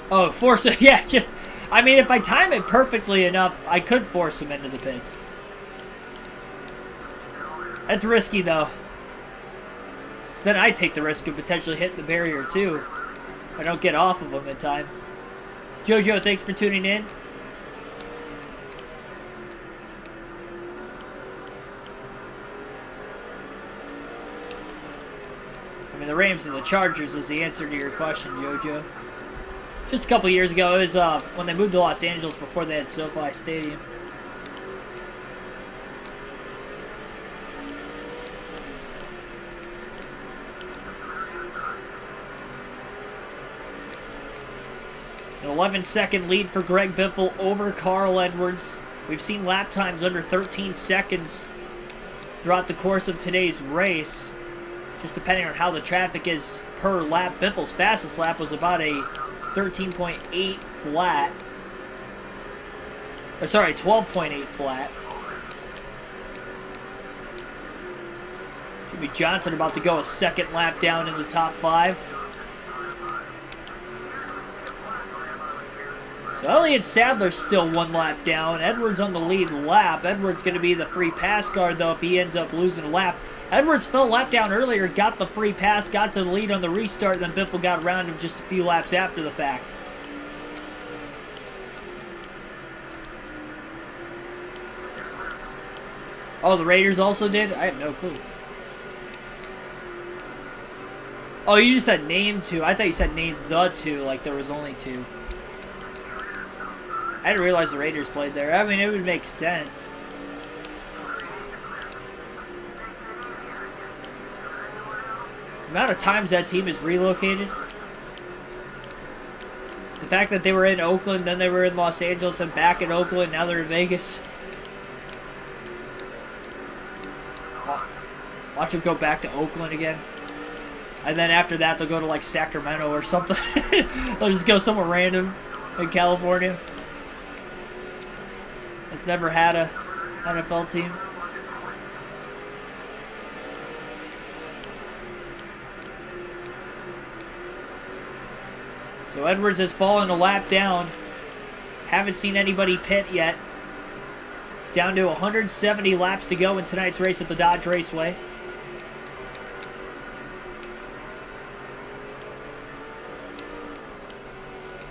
S1: Oh, force it. Yeah, just... I mean, if I time it perfectly enough, I could force him into the pits. That's risky, though. Then I take the risk of potentially hitting the barrier, too. If I don't get off of him in time. Jojo, thanks for tuning in. I mean, the Rams and the Chargers is the answer to your question, Jojo. Just a couple years ago, it was when they moved to Los Angeles before they had SoFi Stadium. An 11-second lead for Greg Biffle over Carl Edwards. We've seen lap times under 13 seconds throughout the course of today's race. Just depending on how the traffic is per lap. Biffle's fastest lap was about a 13.8 flat. Or sorry, 12.8 flat. Jimmy Johnson about to go a second lap down in the top 5. So Elliott Sadler's still 1 lap down. Edwards on the lead lap. Edwards going to be the free pass guard, though, if he ends up losing a lap. Edwards fell a lap down earlier, got the free pass, got to the lead on the restart, then Biffle got around him just a few laps after the fact. Oh, the Raiders also did? I have no clue. Oh, you just said name 2. I thought you said name the 2, like there was only 2. I didn't realize the Raiders played there. I mean, it would make sense. The amount of times that team is relocated. The fact that they were in Oakland, then they were in Los Angeles, and back in Oakland, now they're in Vegas. Watch them go back to Oakland again. And then after that, they'll go to like Sacramento or something. They'll just go somewhere random in California. It's never had a NFL team. So Edwards has fallen a lap down. Haven't seen anybody pit yet. Down to 170 laps to go in tonight's race at the Dodge Raceway.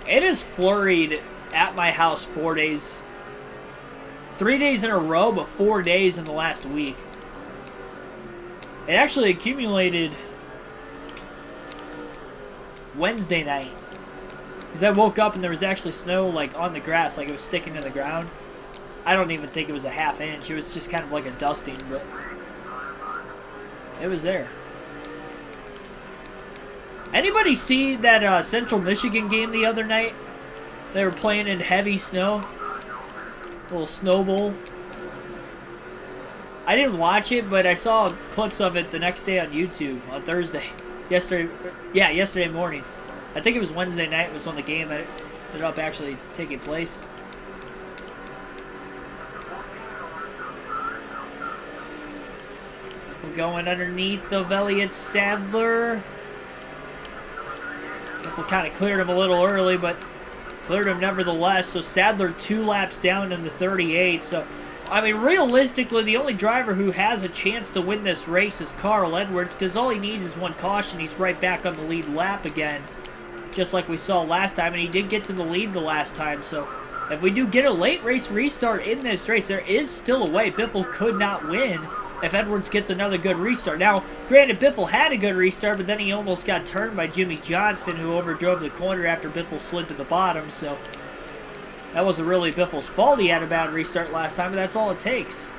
S1: It has flurried at my house 4 days. 3 days in a row, but 4 days in the last week. It actually accumulated Wednesday night. Because I woke up and there was actually snow like on the grass, like it was sticking to the ground. I don't even think it was a ½ inch. It was just kind of like a dusting, but it was there. Anybody see that Central Michigan game the other night? They were playing in heavy snow. A little snow bowl. I didn't watch it, but I saw clips of it the next day on YouTube on Thursday. Yesterday morning. I think it was Wednesday night was when the game ended up actually taking place. If we're going underneath of Elliott Sadler. If we kind of cleared him a little early, but cleared him nevertheless. So Sadler 2 laps down in the 38. So, I mean, realistically, the only driver who has a chance to win this race is Carl Edwards, because all he needs is 1 caution. He's right back on the lead lap again, just like we saw last time, and he did get to the lead the last time. So if we do get a late race restart in this race, there is still a way Biffle could not win if Edwards gets another good restart. Now, granted, Biffle had a good restart, but then he almost got turned by Jimmy Johnston, who overdrove the corner after Biffle slid to the bottom, so that wasn't really Biffle's fault. He had a bad restart last time, but that's all it takes.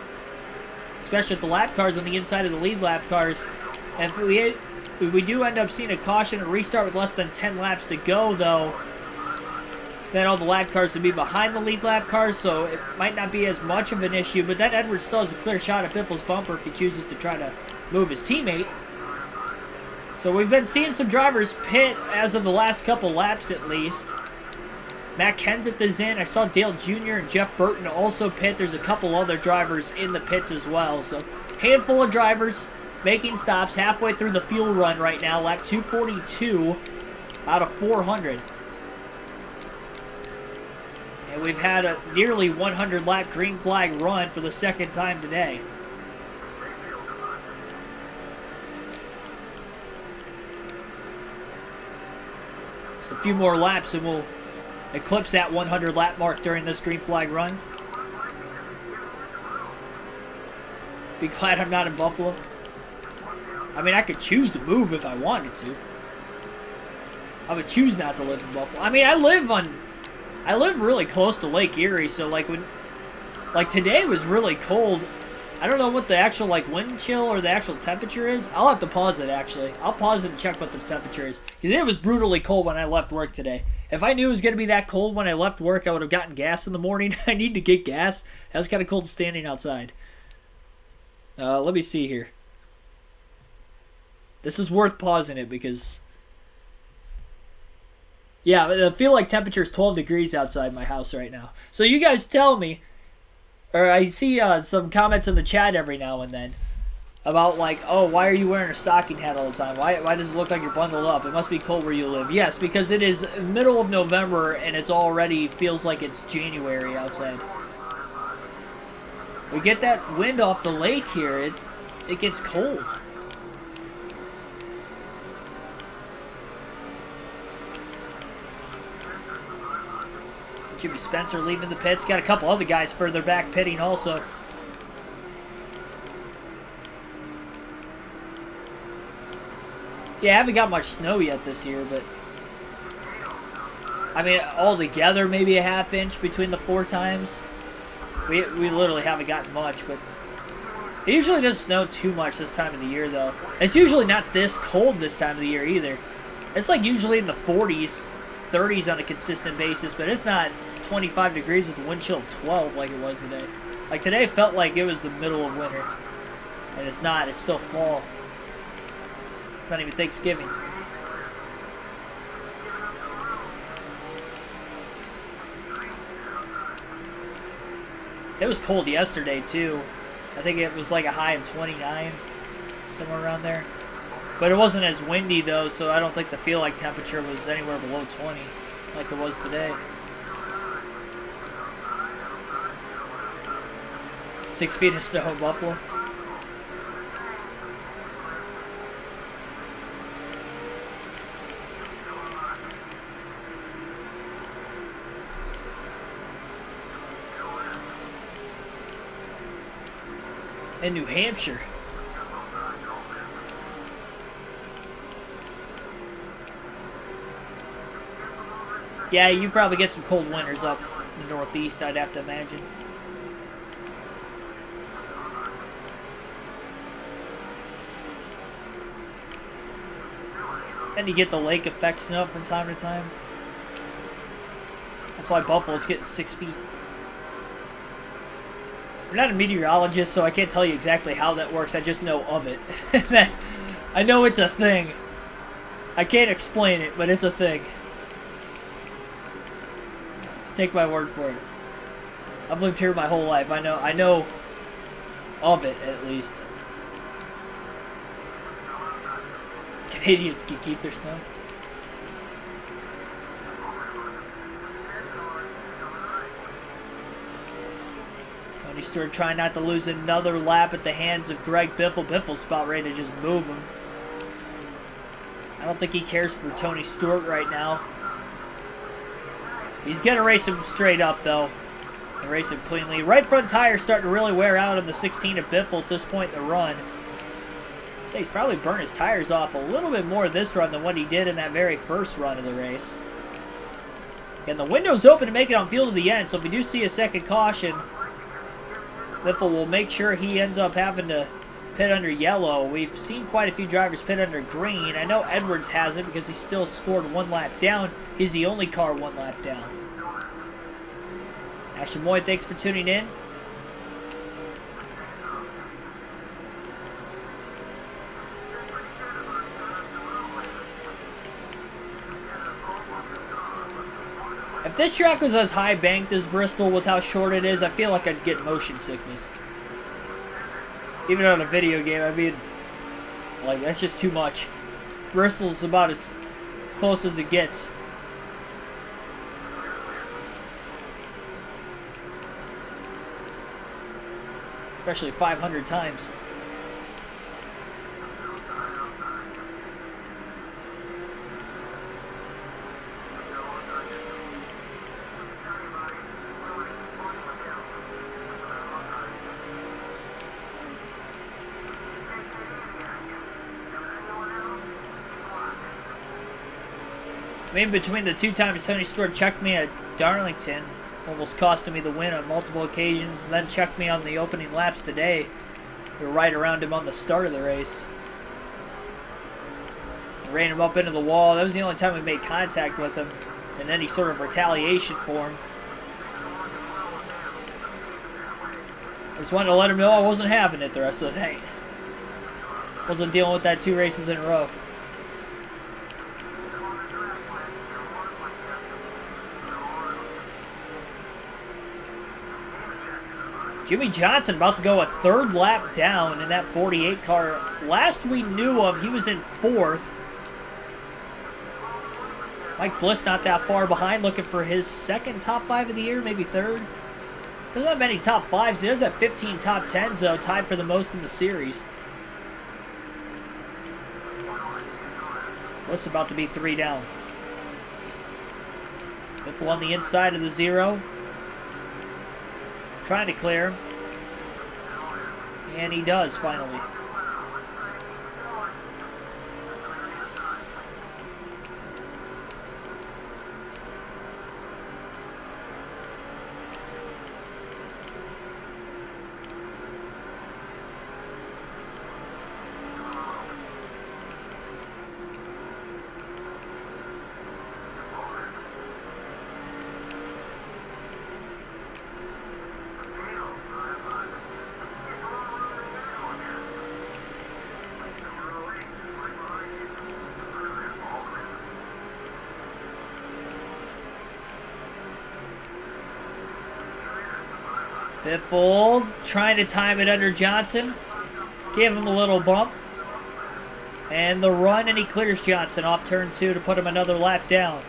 S1: Especially with the lap cars on the inside of the lead lap cars. And if we do end up seeing a caution and restart with less than 10 laps to go, though, then all the lap cars would be behind the lead lap cars, so it might not be as much of an issue. But then Edwards still has a clear shot at Biffle's bumper if he chooses to try to move his teammate. So we've been seeing some drivers pit as of the last couple laps at least. Matt Kenseth is in. I saw Dale Jr. and Jeff Burton also pit. There's a couple other drivers in the pits as well. So handful of drivers making stops halfway through the fuel run right now. Lap 242 out of 400. And we've had a nearly 100 lap green flag run for the second time today. Just a few more laps and we'll eclipse that 100 lap mark during this green flag run. Be glad I'm not in Buffalo. I mean, I could choose to move if I wanted to. I would choose not to live in Buffalo. I mean, I live really close to Lake Erie, so like today was really cold. I don't know what the actual wind chill or the actual temperature is. I'll have to pause it actually. I'll pause it and check what the temperature is. Because it was brutally cold when I left work today. If I knew it was going to be that cold when I left work, I would have gotten gas in the morning. I need to get gas. It was kind of cold standing outside. Let me see here. This is worth pausing it because... yeah, I feel like temperature is 12 degrees outside my house right now. So you guys tell me, or I see some comments in the chat every now and then. about like, oh, why are you wearing a stocking hat all the time? Why does it look like you're bundled up? It must be cold where you live. Yes, because it is middle of November and it's already feels like it's January outside. We get that wind off the lake here. It gets cold. Jimmy Spencer leaving the pits. Got a couple other guys further back pitting also. Yeah, I haven't got much snow yet this year, but I mean, altogether maybe a half inch between the 4 times. We literally haven't gotten much, but it usually doesn't snow too much this time of the year, though. It's usually not this cold this time of the year either. It's like usually in the 40s, 30s on a consistent basis, but it's not 25 degrees with a wind chill of 12 like it was today. Like today felt like it was the middle of winter, and it's not. It's still fall. It's not even Thanksgiving. It was cold yesterday, too. I think it was like a high of 29, somewhere around there. But it wasn't as windy, though, so I don't think the feel-like temperature was anywhere below 20, like it was today. 6 feet of snow in Buffalo. In New Hampshire. Yeah, you probably get some cold winters up in the Northeast, I'd have to imagine. And you get the lake effect snow from time to time. That's why Buffalo's getting 6 feet. I'm not a meteorologist, so I can't tell you exactly how that works. I just know of it. I know it's a thing. I can't explain it, but it's a thing. Just take my word for it. I've lived here my whole life. I know of it, at least. Canadians can keep their snow. Tony Stewart trying not to lose another lap at the hands of Greg Biffle. Biffle's about ready to just move him. I don't think he cares for Tony Stewart right now. He's going to race him straight up, though. And race him cleanly. Right front tire starting to really wear out of the 16 of Biffle at this point in the run. So he's probably burned his tires off a little bit more this run than what he did in that very first run of the race. And the window's open to make it on field to the end, so if we do see a second caution, Biffle will make sure he ends up having to pit under yellow. We've seen quite a few drivers pit under green. I know Edwards hasn't because he still scored 1 lap down. He's the only car 1 lap down. Ashley Moy, thanks for tuning in. If this track was as high banked as Bristol with how short it is, I feel like I'd get motion sickness. Even on a video game, I mean, like, that's just too much. Bristol's about as close as it gets. Especially 500 times. I mean, between the 2 times Tony Stewart checked me at Darlington, almost costing me the win on multiple occasions, and then checked me on the opening laps today. We were right around him on the start of the race. I ran him up into the wall. That was the only time we made contact with him, and any sort of retaliation for him. I just wanted to let him know I wasn't having it the rest of the night. Wasn't dealing with that 2 races in a row. Jimmy Johnson about to go a third lap down in that 48 car. Last we knew of, he was in 4th. Mike Bliss not that far behind, looking for his second top 5 of the year, maybe third. There's not many top 5s. He does have 15 top 10s, though, tied for the most in the series. Bliss about to be 3 down. Biffle on the inside of the 0. Trying to clear. And he does, finally. Biffle trying to time it under Johnson. Give him a little bump. And the run, and he clears Johnson off turn 2 to put him another lap down.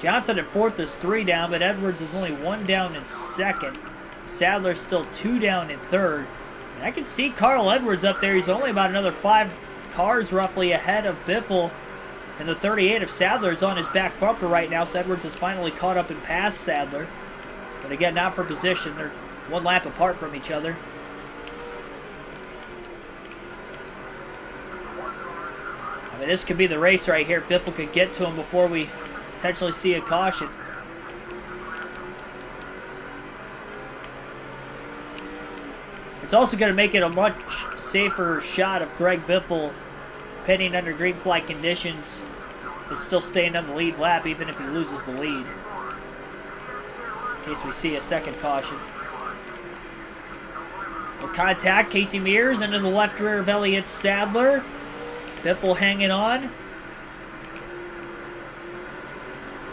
S1: Johnson at 4th is 3 down, but Edwards is only 1 down in 2nd. Sadler's still 2 down in 3rd. And I can see Carl Edwards up there. He's only about another 5 cars roughly ahead of Biffle. And the 38 of Sadler is on his back bumper right now, so Edwards has finally caught up and passed Sadler. But again, not for position. They're 1 lap apart from each other. I mean, this could be the race right here. Biffle could get to him before we potentially see a caution. It's also going to make it a much safer shot of Greg Biffle pitting under green flag conditions, but still staying on the lead lap even if he loses the lead. In case we see a second caution. No contact. Casey Mears into the left rear of Elliott Sadler. Biffle hanging on. A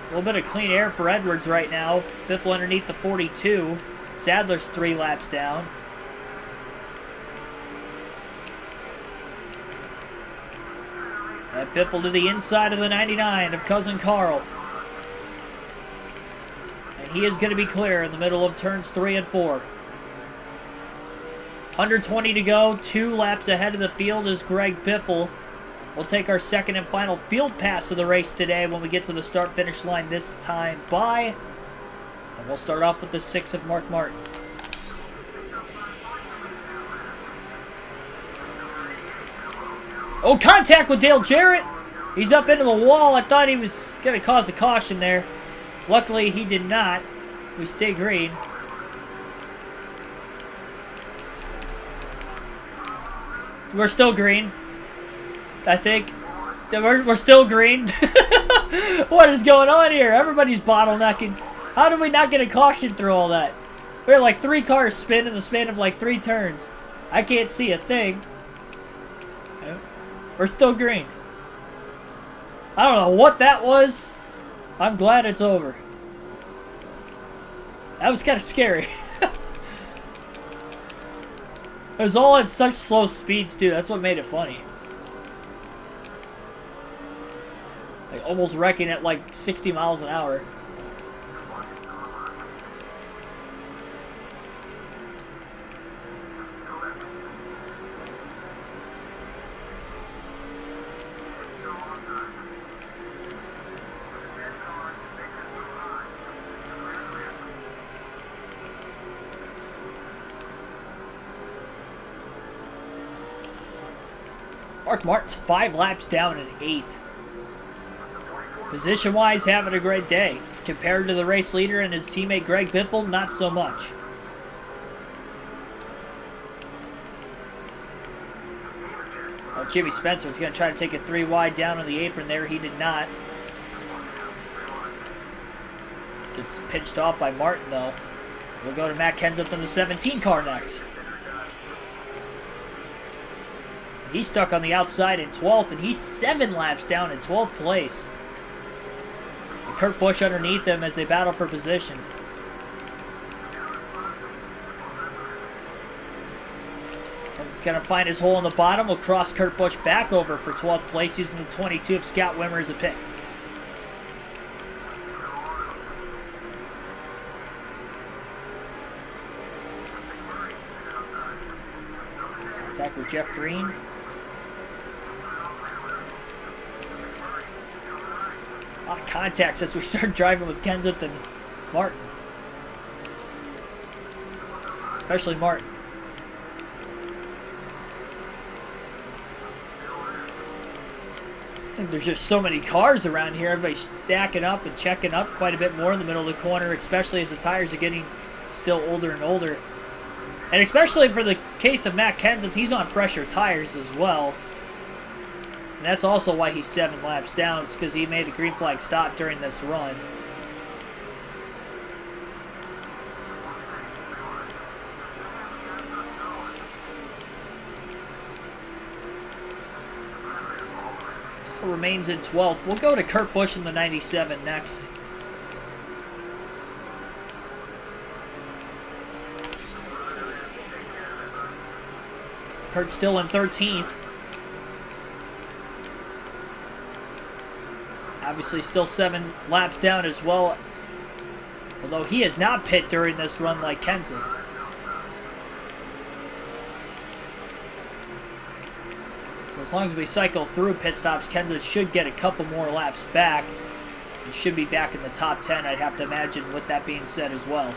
S1: little bit of clean air for Edwards right now. Biffle underneath the 42. Sadler's 3 laps down. That Biffle to the inside of the 99 of Cousin Carl. And he is going to be clear in the middle of turns 3 and 4. 120 to go. 2 laps ahead of the field is Greg Biffle. We'll take our second and final field pass of the race today when we get to the start-finish line this time by. And we'll start off with the 6 of Mark Martin. Oh, contact with Dale Jarrett. He's up into the wall. I thought he was going to cause a caution there. Luckily, he did not. We stay green. We're still green. I think. We're still green. What is going on here? Everybody's bottlenecking. How did we not get a caution through all that? We had like 3 cars spin in the span of like 3 turns. I can't see a thing. We're still green. I don't know what that was. I'm glad it's over. That was kind of scary. It was all at such slow speeds, too. That's what made it funny. Like almost wrecking at like 60 miles an hour. Mark Martin's 5 laps down in 8th. Position-wise, having a great day. Compared to the race leader and his teammate Greg Biffle, not so much. Well, Jimmy Spencer's going to try to take it 3 wide down on the apron there. He did not. Gets pinched off by Martin, though. We'll go to Matt Kenseth in the 17 car next. He's stuck on the outside in 12th, and he's 7 laps down in 12th place. And Kurt Busch underneath them as they battle for position. He's going to find his hole in the bottom. Will cross Kurt Busch back over for 12th place, using the 22 of Scott Wimmer as a pick. Attack with Jeff Green. A lot of contacts as we start driving with Kenseth and Martin. Especially Martin. I think there's just so many cars around here. Everybody's stacking up and checking up quite a bit more in the middle of the corner, especially as the tires are getting still older and older. And especially for the case of Matt Kenseth, he's on fresher tires as well. And that's also why he's 7 laps down. It's because he made a green flag stop during this run. Still remains in 12th. We'll go to Kurt Busch in the 97 next. Kurt's still in 13th. Obviously still 7 laps down as well. Although he has not pit during this run like Kenseth. So as long as we cycle through pit stops, Kenseth should get a couple more laps back. He should be back in the top 10, I'd have to imagine, with that being said as well.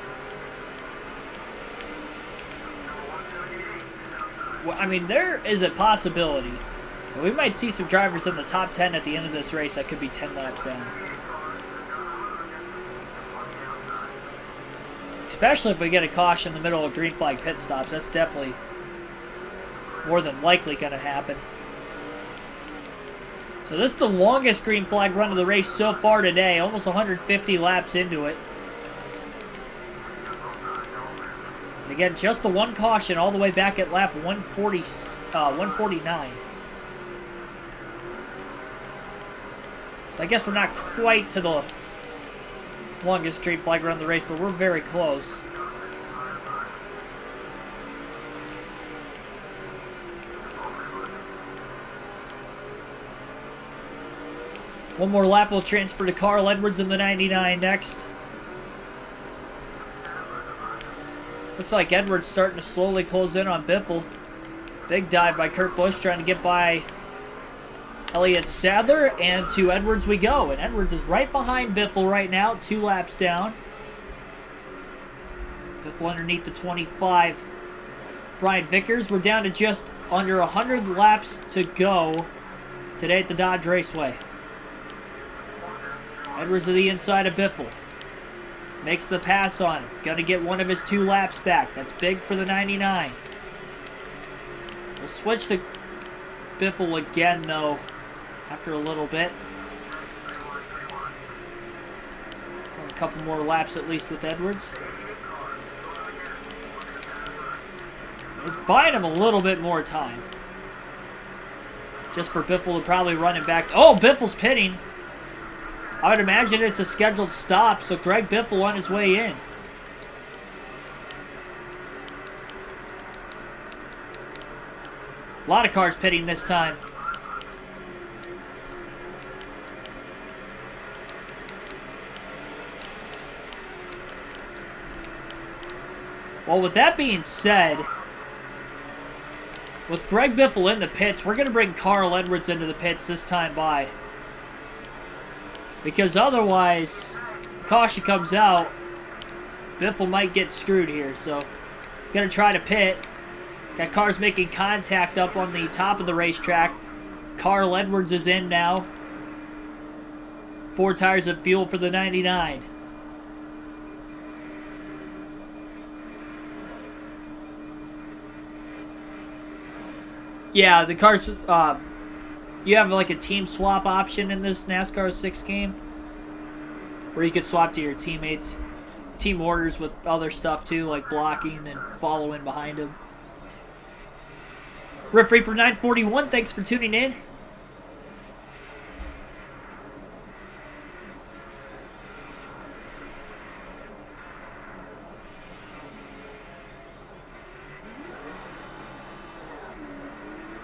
S1: I mean, there is a possibility. We might see some drivers in the top 10 at the end of this race that could be 10 laps down. Especially if we get a caution in the middle of green flag pit stops. That's definitely more than likely going to happen. So this is the longest green flag run of the race so far today. Almost 150 laps into it. And again, just the one caution all the way back at lap 149. So I guess we're not quite to the longest green flag run of the race, but we're very close. One more lap will transfer to Carl Edwards in the 99 next. Looks like Edwards starting to slowly close in on Biffle. Big dive by Kurt Busch trying to get by Elliott Sadler, and to Edwards we go. And Edwards is right behind Biffle right now, 2 laps down. Biffle underneath the 25. Brian Vickers, we're down to just under 100 laps to go today at the Dodge Raceway. Edwards to the inside of Biffle. Makes the pass on him. Gonna get one of his 2 laps back. That's big for the 99. We'll switch to Biffle again, though, after a little bit. A couple more laps at least with Edwards. It's buying him a little bit more time. Just for Biffle to probably run him back. Oh, Biffle's pitting. I would imagine it's a scheduled stop, so Greg Biffle on his way in. A lot of cars pitting this time. Well, with that being said, with Greg Biffle in the pits, we're going to bring Carl Edwards into the pits this time by. Because otherwise, if the caution comes out, Biffle might get screwed here. So, going to try to pit. Got cars making contact up on the top of the racetrack. Carl Edwards is in now. 4 tires of fuel for the 99. Yeah, the cars, you have like a team swap option in this NASCAR 6 game, where you could swap to your teammates. Team orders with other stuff too, like blocking and following behind them. Riff Reaper 941, thanks for tuning in.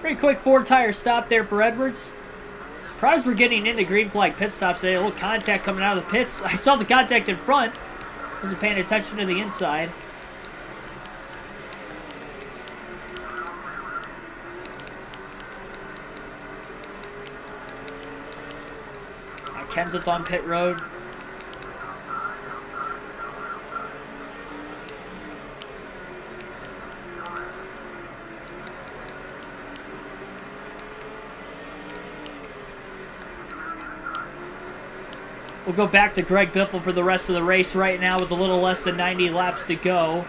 S1: Pretty quick 4-tire stop there for Edwards. Surprised we're getting into green flag pit stops today. A little contact coming out of the pits. I saw the contact in front. Wasn't paying attention to the inside. Kenseth on pit road. We'll go back to Greg Biffle for the rest of the race right now with a little less than 90 laps to go.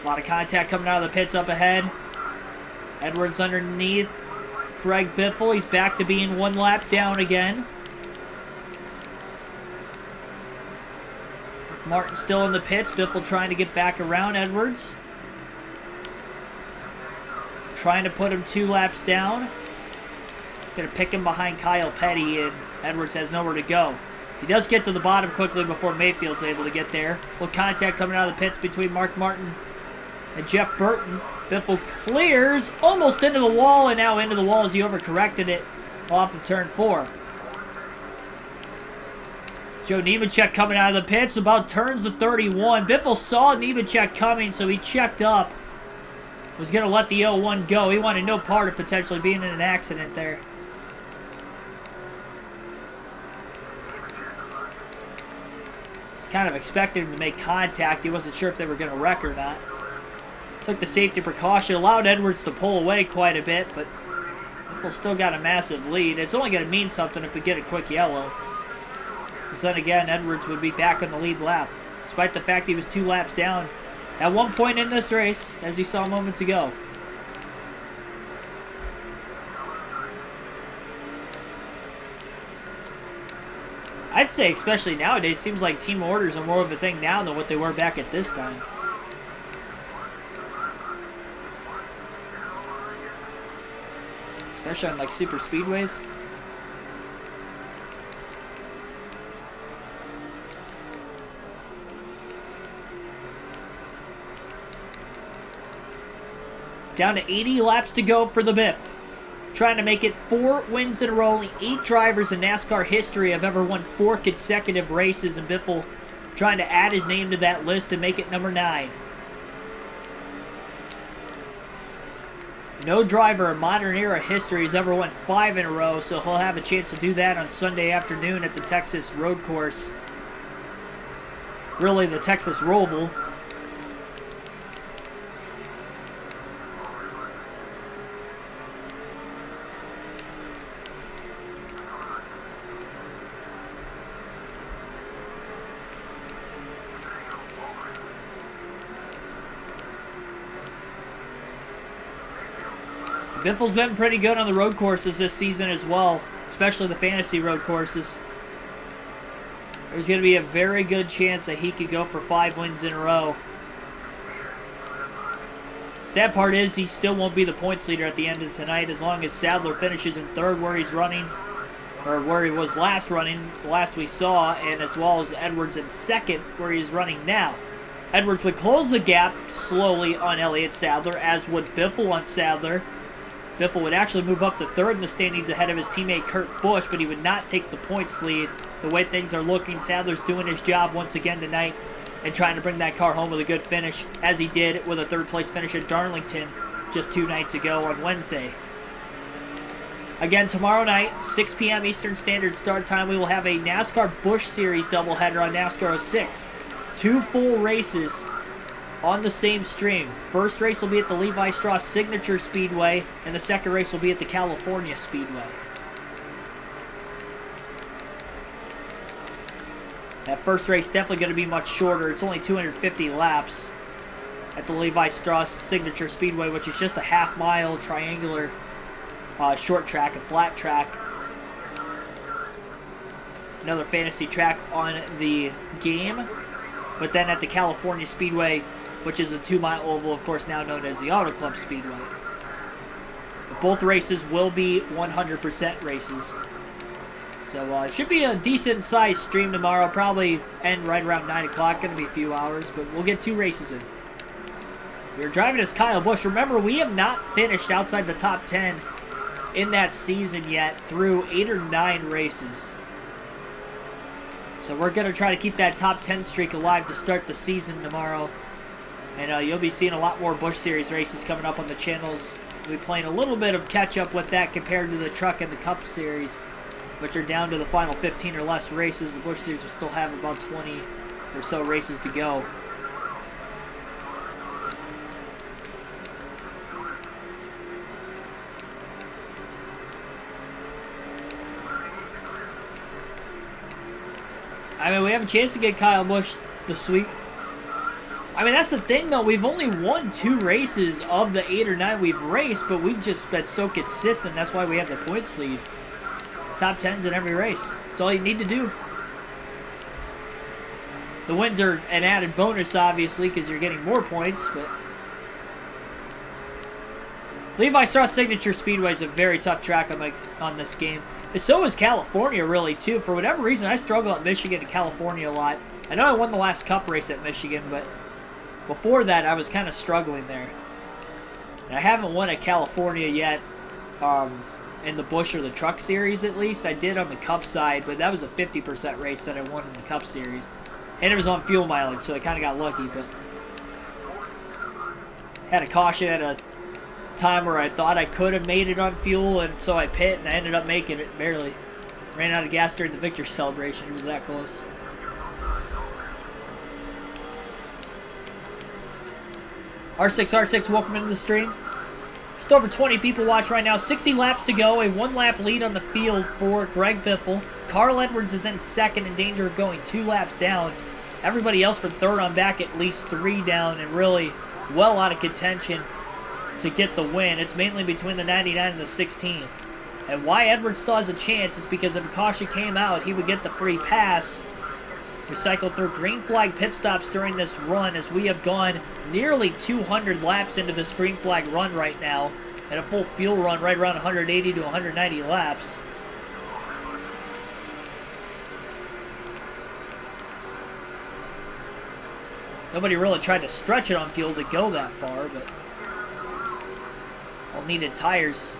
S1: A lot of contact coming out of the pits up ahead. Edwards underneath Greg Biffle. He's back to being 1 lap down again. Martin still in the pits. Biffle trying to get back around Edwards. Trying to put him 2 laps down. Gonna pick him behind Kyle Petty, and Edwards has nowhere to go. He does get to the bottom quickly before Mayfield's able to get there. A little contact coming out of the pits between Mark Martin and Jeff Burton. Biffle clears almost into the wall, and now into the wall as he overcorrected it off of turn 4. Joe Nemechek coming out of the pits, about turns to 31. Biffle saw Nemechek coming, so he checked up. Was going to let the 0-1 go. He wanted no part of potentially being in an accident there. Kind of expected him to make contact. He wasn't sure if they were going to wreck or not. Took the safety precaution, allowed Edwards to pull away quite a bit, but Biffle still got a massive lead. It's only going to mean something if we get a quick yellow. Because then again, Edwards would be back on the lead lap, despite the fact he was 2 laps down at one point in this race, as he saw moments ago. I'd say, especially nowadays, seems like team orders are more of a thing now than what they were back at this time. Especially on, like, super speedways. Down to 80 laps to go for the Biff. Trying to make it 4 wins in a row. Only 8 drivers in NASCAR history have ever won 4 consecutive races, and Biffle trying to add his name to that list and make it number 9. No driver in modern era history has ever won 5 in a row, so he'll have a chance to do that on Sunday afternoon at the Texas road course. Really, the Texas Roval. Biffle's been pretty good on the road courses this season as well, especially the fantasy road courses. There's going to be a very good chance that he could go for 5 wins in a row. Sad part is he still won't be the points leader at the end of tonight as long as Sadler finishes in 3rd where he's running, or where he was last running, last we saw, and as well as Edwards in 2nd where he's running now. Edwards would close the gap slowly on Elliott Sadler, as would Biffle on Sadler. Biffle would actually move up to 3rd in the standings ahead of his teammate Kurt Busch, but he would not take the points lead. The way things are looking, Sadler's doing his job once again tonight and trying to bring that car home with a good finish, as he did with a 3rd place finish at Darlington just 2 nights ago on Wednesday. Again, tomorrow night, 6 p.m. Eastern Standard Start Time, we will have a NASCAR Busch Series doubleheader on NASCAR 06. 2 full races on the same stream. First race will be at the Levi Strauss Signature Speedway, and the second race will be at the California Speedway. That first race definitely going to be much shorter. It's only 250 laps at the Levi Strauss Signature Speedway, which is just a half-mile triangular short track and flat track. Another fantasy track on the game. But then at the California Speedway, which is a 2-mile oval, of course, now known as the Auto Club Speedway. But both races will be 100% races. So it should be a decent-sized stream tomorrow. Probably end right around 9 o'clock. Going to be a few hours, but we'll get 2 races in. We were driving as Kyle Busch. Remember, we have not finished outside the top 10 in that season yet through 8 or 9 races. So we're going to try to keep that top 10 streak alive to start the season tomorrow. And you'll be seeing a lot more Busch Series races coming up on the channels. We'll be playing a little bit of catch-up with that compared to the Truck and the Cup Series, which are down to the final 15 or less races. The Busch Series will still have about 20 or so races to go. I mean, we have a chance to get Kyle Busch the sweep. I mean, that's the thing, though. We've only won 2 races of the 8 or 9 we've raced, but we've just been so consistent. That's why we have the points lead. Top 10s in every race. That's all you need to do. The wins are an added bonus, obviously, because you're getting more points, but Levi Strauss Signature Speedway is a very tough track on this game. And so is California, really, too. For whatever reason, I struggle at Michigan and California a lot. I know I won the last Cup race at Michigan, but before that, I was kind of struggling there. And I haven't won at California yet in the Busch or the Truck Series, at least. I did on the Cup side, but that was a 50% race that I won in the Cup Series. And it was on fuel mileage, so I kind of got lucky, but had a caution at a time where I thought I could have made it on fuel, and so I pit, and I ended up making it barely. Ran out of gas during the victory celebration. It was that close. R6, welcome into the stream. Just over 20 people watch right now. 60 laps to go. A 1-lap lead on the field for Greg Biffle. Carl Edwards is in second, in danger of going 2 laps down. Everybody else from third on back at least 3 down, and really well out of contention to get the win. It's mainly between the 99 and the 16. And why Edwards still has a chance is because if a caution came out, he would get the free pass. We cycled through green flag pit stops during this run, as we have gone nearly 200 laps into this green flag run right now, and a full fuel run right around 180 to 190 laps. Nobody really tried to stretch it on fuel to go that far, but all needed tires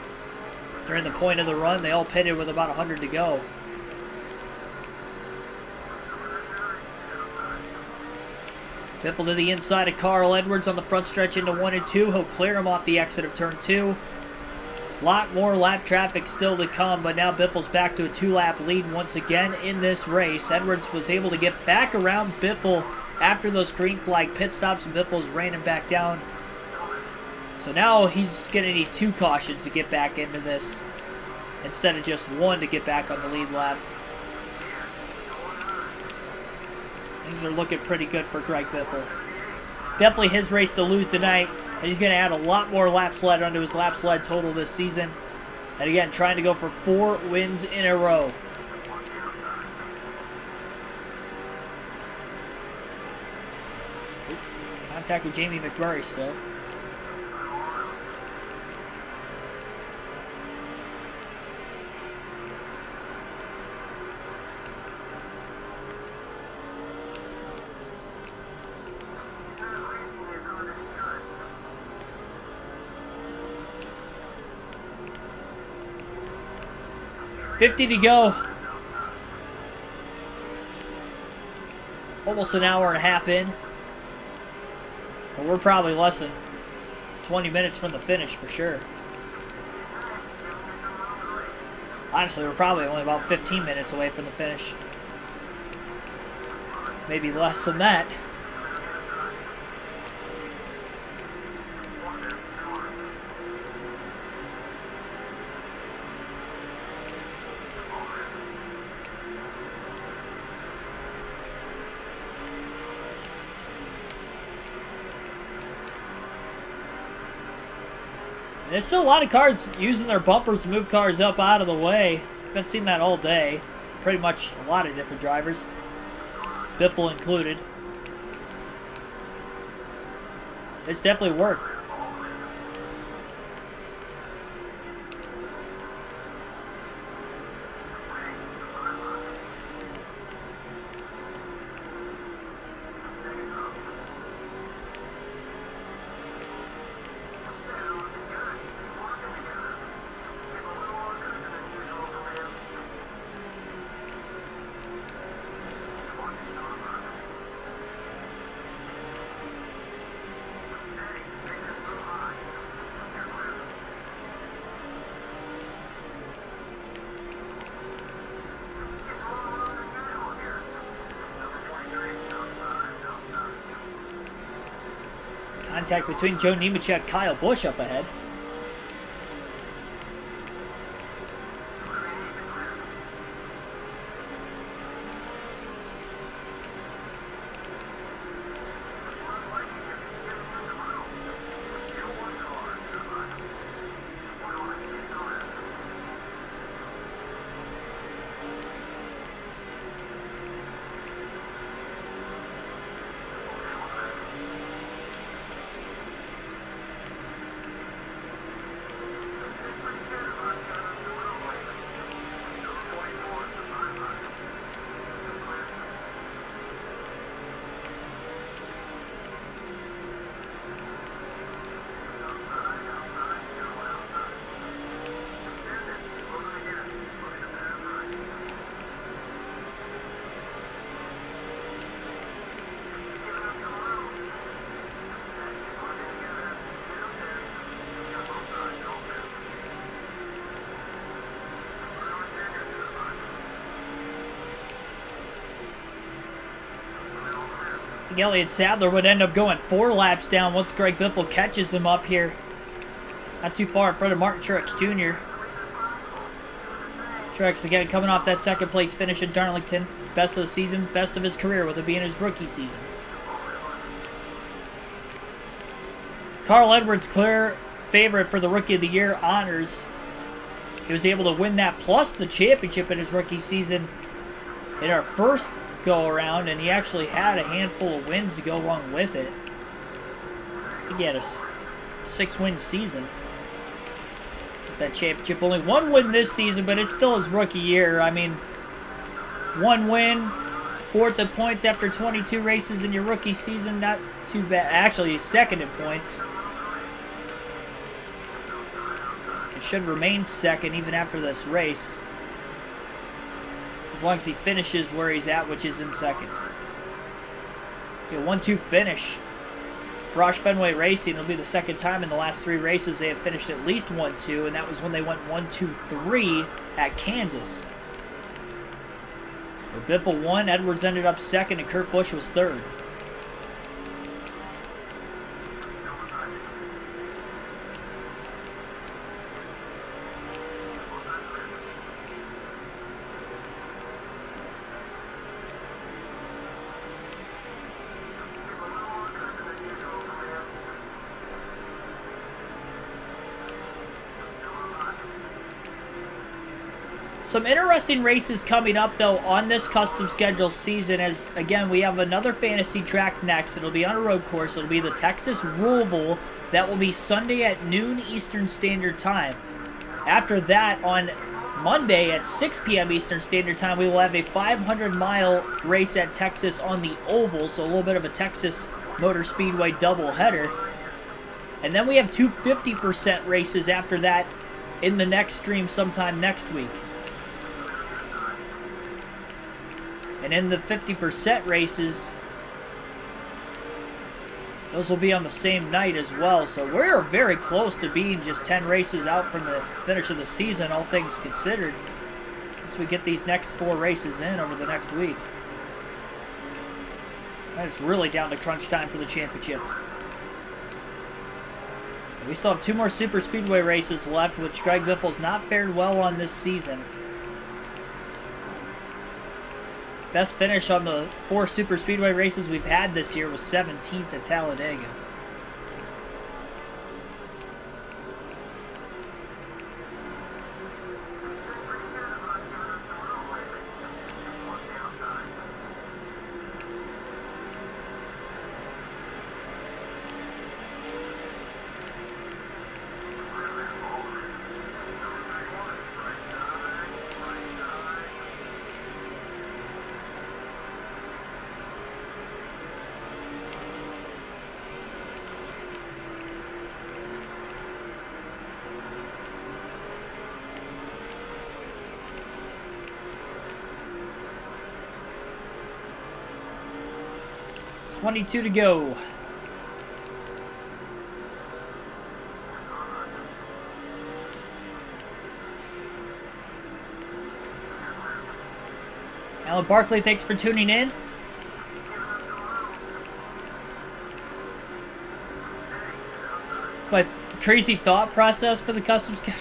S1: during the point of the run. They all pitted with about 100 to go. Biffle to the inside of Carl Edwards on the front stretch into 1 and 2. He'll clear him off the exit of turn 2. Lot more lap traffic still to come, but now Biffle's back to a 2-lap lead once again in this race. Edwards was able to get back around Biffle after those green flag pit stops, and Biffle's ran him back down. So now he's going to need 2 cautions to get back into this, instead of just 1 to get back on the lead lap. Things are looking pretty good for Greg Biffle. Definitely his race to lose tonight, and he's going to add a lot more lap sled onto his lap sled total this season. And again, trying to go for 4 wins in a row. Contact with Jamie McMurray still. $50 to go. Almost an hour and a half in. But we're probably less than 20 minutes from the finish for sure. Honestly, we're probably only about 15 minutes away from the finish. Maybe less than that. There's still a lot of cars using their bumpers to move cars up out of the way. I've been seeing that all day. Pretty much a lot of different drivers, Biffle included. It's definitely worked. Contact between Joe Nemechek, Kyle Busch up ahead. Elliott Sadler would end up going 4 laps down once Greg Biffle catches him up here. Not too far in front of Martin Truex Jr. Truex again coming off that second place finish in Darlington. Best of the season, best of his career with it being his rookie season. Carl Edwards, clear favorite for the Rookie of the Year honors. He was able to win that plus the championship in his rookie season in our first go around, and he actually had a handful of wins to go along with it. I think he had a 6-win season with that championship. Only 1 win this season, but it's still his rookie year. I mean, 1 win, 4th in points after 22 races in your rookie season, not too bad. Actually, he's 2nd in points. He should remain 2nd even after this race, as long as he finishes where he's at, which is in 2nd. A 1-2 finish for Roush Fenway Racing. It'll be the 2nd time in the last 3 races they have finished at least 1-2, and that was when they went 1-2-3 at Kansas. Where Biffle won, Edwards ended up 2nd, and Kurt Busch was 3rd. Some interesting races coming up, though, on this custom schedule season, as, again, we have another fantasy track next. It'll be on a road course. It'll be the Texas Roval. That will be Sunday at noon Eastern Standard Time. After that, on Monday at 6 p.m. Eastern Standard Time, we will have a 500-mile race at Texas on the oval, so a little bit of a Texas Motor Speedway doubleheader. And then we have 2 50% races after that in the next stream sometime next week. And in the 50% races, those will be on the same night as well. So we're very close to being just 10 races out from the finish of the season, all things considered, once we get these next 4 races in over the next week. That is really down to crunch time for the championship. We still have 2 more Super Speedway races left, which Greg Biffle's not fared well on this season. Best finish on the 4 Super Speedway races we've had this year was 17th at Talladega. $22 to go. Alan Barkley, thanks for tuning in. My crazy thought process for the custom schedule.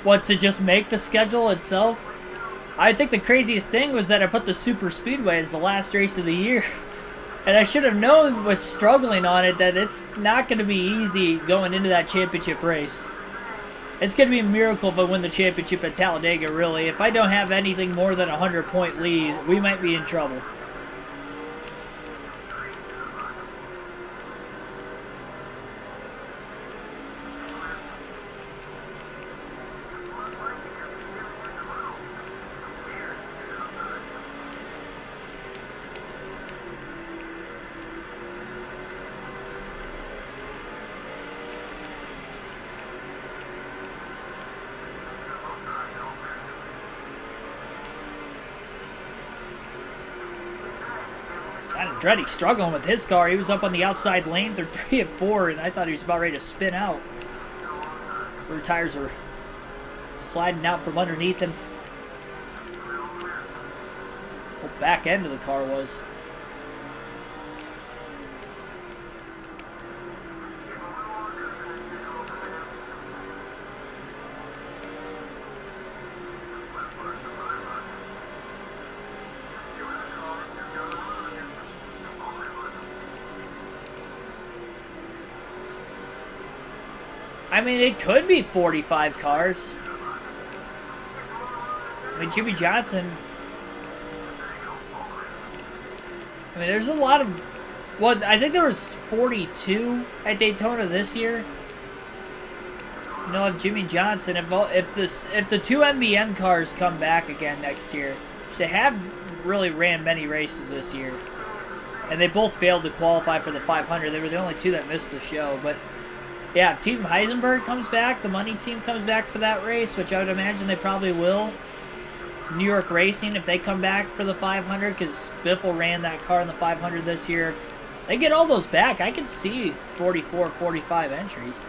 S1: What, to just make the schedule itself? I think the craziest thing was that I put the Super Speedway as the last race of the year. And I should have known with struggling on it that it's not going to be easy going into that championship race. It's going to be a miracle if I win the championship at Talladega, really. If I don't have anything more than a 100-point lead, we might be in trouble. Andretti's struggling with his car. He was up on the outside lane through 3 and 4, and I thought he was about ready to spin out. Rear tires are sliding out from underneath him. The back end of the car was. I mean, it could be 45 cars. I mean, Jimmy Johnson. I mean, there's a lot of. Well, I think there was 42 at Daytona this year. You know, if Jimmy Johnson, if the 2 MBN cars come back again next year, they have really ran many races this year, and they both failed to qualify for the 500. They were the only 2 that missed the show, but. Yeah, if Team Heisenberg comes back, the money team comes back for that race, which I would imagine they probably will. New York Racing, if they come back for the 500, because Biffle ran that car in the 500 this year. If they get all those back, I could see 44, 45 entries.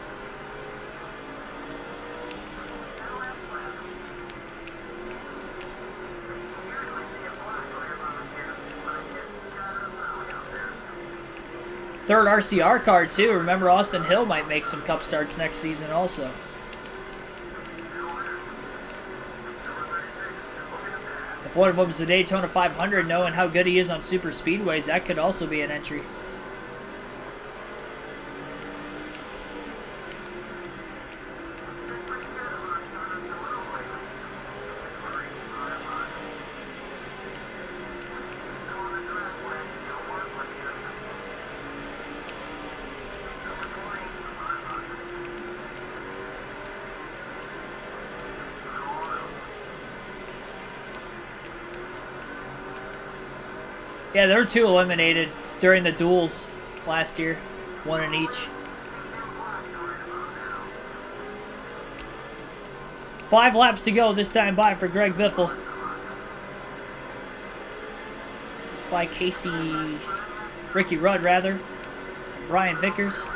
S1: Third RCR car, too. Remember, Austin Hill might make some cup starts next season also. If one of them is the Daytona 500, knowing how good he is on super speedways, that could also be an entry. Yeah, there were 2 eliminated during the duels last year, 1 in each. 5 laps to go this time by for Greg Biffle. By Ricky Rudd rather, Brian Vickers.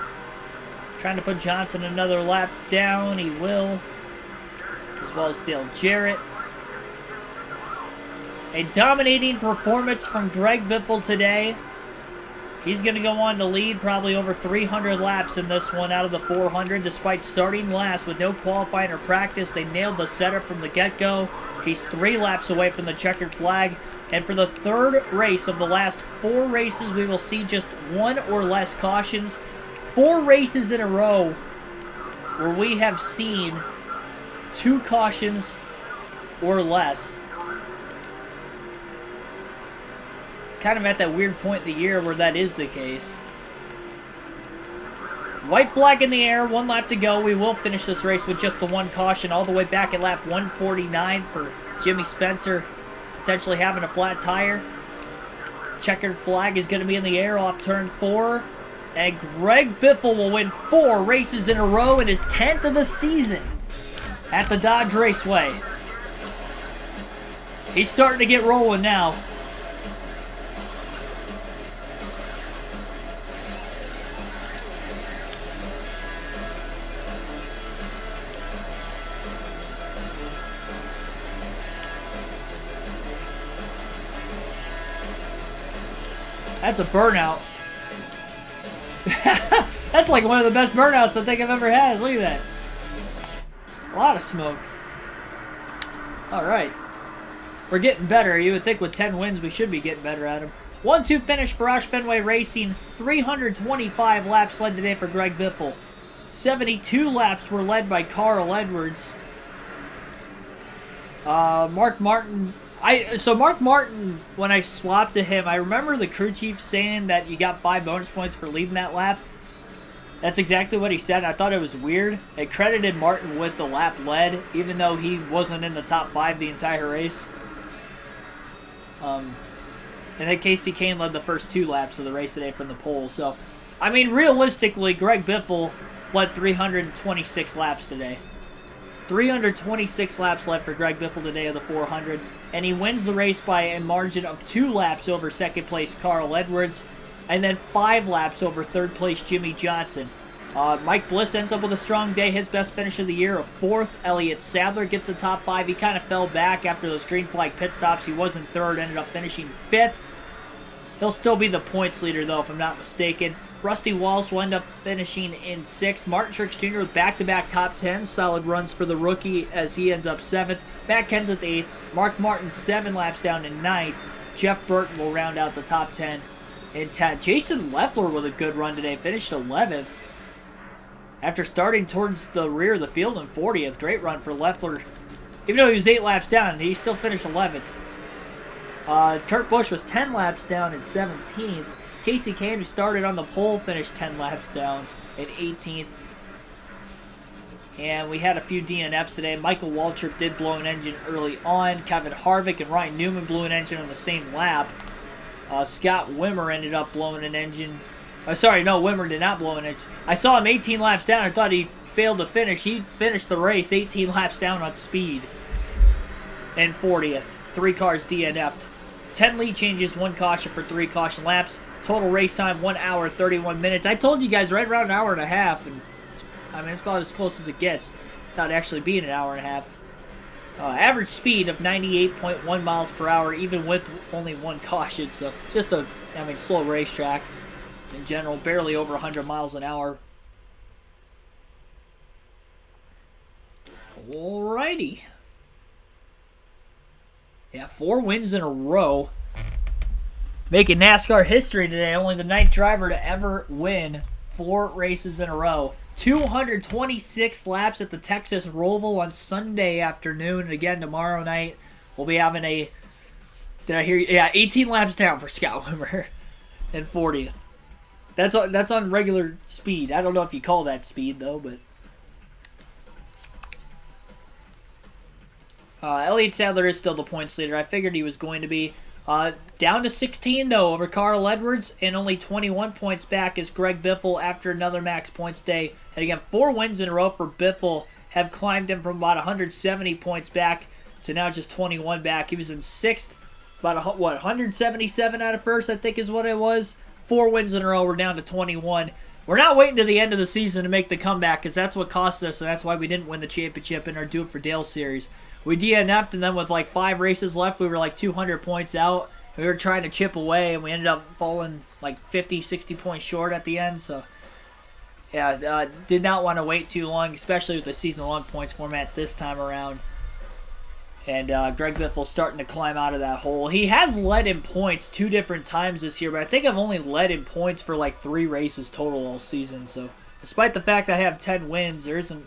S1: Trying to put Johnson another lap down, he will. As well as Dale Jarrett. A dominating performance from Greg Biffle today. He's going to go on to lead probably over 300 laps in this one out of the 400, despite starting last with no qualifying or practice. They nailed the setup from the get-go. He's 3 laps away from the checkered flag. And for the 3rd race of the last 4 races, we will see just 1 or less cautions. 4 races in a row where we have seen 2 cautions or less. Kind of at that weird point in the year where that is the case. White flag in the air, 1 lap to go. We will finish this race with just the 1 caution all the way back at lap 149 for Jimmy Spencer potentially having a flat tire. Checkered flag is going to be in the air off turn 4. And Greg Biffle will win 4 races in a row in his 10th of the season at the Dodge Raceway. He's starting to get rolling now. That's a burnout. That's like one of the best burnouts I think I've ever had. Look at that. A lot of smoke. Alright. We're getting better. You would think with 10 wins we should be getting better at them. 1-2 finish for Roush Fenway Racing. 325 laps led today for Greg Biffle. 72 laps were led by Carl Edwards. Mark Martin... Mark Martin, when I swapped to him, I remember the crew chief saying that you got 5 bonus points for leading that lap. That's exactly what he said. I thought it was weird. It credited Martin with the lap led, even though he wasn't in the top 5 the entire race. And then Casey Kane led the first 2 laps of the race today from the pole. So, I mean, realistically, Greg Biffle led 326 laps today. 326 laps left for Greg Biffle today of the 400. And he wins the race by a margin of 2 laps over second place Carl Edwards. And then 5 laps over third place Jimmy Johnson. Mike Bliss ends up with a strong day. His best finish of the year, a 4th. Elliott Sadler gets a top 5. He kind of fell back after those green flag pit stops. He was in 3rd, ended up finishing 5th. He'll still be the points leader, though, if I'm not mistaken. Rusty Walsh will end up finishing in 6th. Martin Truex Jr. with back-to-back top 10s. Solid runs for the rookie as he ends up 7th. Matt Kenseth 8th. Mark Martin 7 laps down in 9th. Jeff Burton will round out the top 10 in 10th. Jason Leffler with a good run today. Finished 11th. After starting towards the rear of the field in 40th. Great run for Leffler. Even though he was 8 laps down, he still finished 11th. Kurt Busch was 10 laps down in 17th. Casey Kane, who started on the pole, finished 10 laps down in 18th. And we had a few DNFs today. Michael Waltrip did blow an engine early on. Kevin Harvick and Ryan Newman blew an engine on the same lap. Scott Wimmer ended up blowing an engine. Wimmer did not blow an engine. I saw him 18 laps down. I thought he failed to finish. He finished the race 18 laps down on speed in 40th. 3 cars DNF'd. 10 lead changes, 1 caution for 3 caution laps. Total race time, 1 hour, 31 minutes. I told you guys right around an hour and a half. And I mean, it's about as close as it gets without actually being an hour and a half. Average speed of 98.1 miles per hour, even with only 1 caution. So just a, slow racetrack in general. Barely over 100 miles an hour. Alrighty. Yeah, 4 wins in a row. Making NASCAR history today. Only the 9th driver to ever win 4 races in a row. 226 laps at the Texas Roval on Sunday afternoon. And again, tomorrow night, we'll be having a... Did I hear you? Yeah, 18 laps down for Scott Wimmer and 40th. That's on regular speed. I don't know if you call that speed, though, but... Elliott Sadler is still the points leader. I figured he was going to be. Down to 16, though, over Carl Edwards, and only 21 points back is Greg Biffle after another max points day. And again, 4 wins in a row for Biffle have climbed him from about 170 points back to now just 21 back. He was in 6th, about 177 out of 1st, I think is what it was. 4 wins in a row, we're down to 21. We're not waiting to the end of the season to make the comeback, because that's what cost us, and that's why we didn't win the championship in our Do It For Dale series. We DNF'd, and then with like 5 races left, we were like 200 points out. We were trying to chip away, and we ended up falling like 50, 60 points short at the end. So, yeah, did not want to wait too long, especially with the season-long points format this time around. And Greg Biffle's starting to climb out of that hole. He has led in points 2 different times this year, but I think I've only led in points for like 3 races total all season. So, despite the fact I have 10 wins, there isn't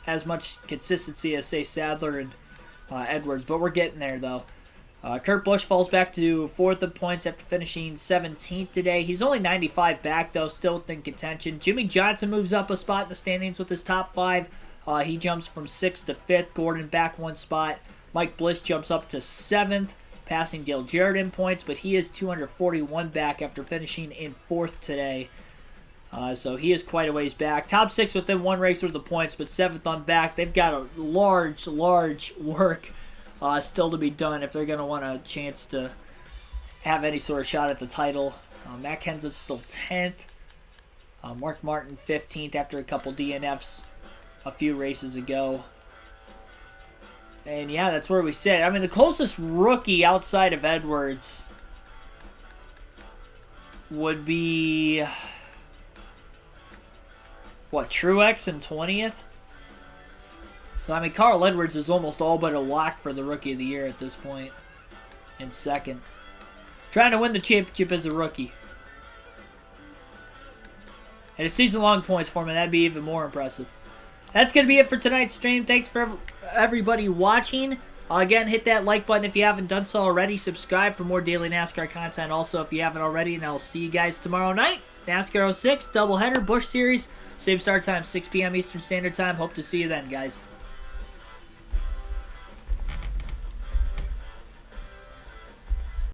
S1: as much consistency as, say, Sadler and Edwards, but we're getting there, though. Kurt Busch falls back to 4th in points after finishing 17th today. He's only 95 back, though, still within contention. Jimmy Johnson moves up a spot in the standings with his top 5. He jumps from 6th to 5th. Gordon back 1 spot. Mike Bliss jumps up to 7th, passing Dale Jarrett in points, but he is 241 back after finishing in 4th today. So he is quite a ways back. Top 6 within 1 race worth of points, but 7th on back. They've got a large work still to be done if they're going to want a chance to have any sort of shot at the title. Matt Kenseth's still 10th. Mark Martin 15th after a couple DNFs a few races ago. And yeah, that's where we sit. I mean, the closest rookie outside of Edwards would be... What, Truex in 20th? I mean, Carl Edwards is almost all but a lock for the Rookie of the Year at this point. In second. Trying to win the championship as a rookie. And a season-long points for me, that'd be even more impressive. That's going to be it for tonight's stream. Thanks for everybody watching. Again, hit that like button if you haven't done so already. Subscribe for more daily NASCAR content also if you haven't already. And I'll see you guys tomorrow night. NASCAR 06, doubleheader, Busch Series. Same start time, 6 p.m. Eastern Standard Time. Hope to see you then, guys.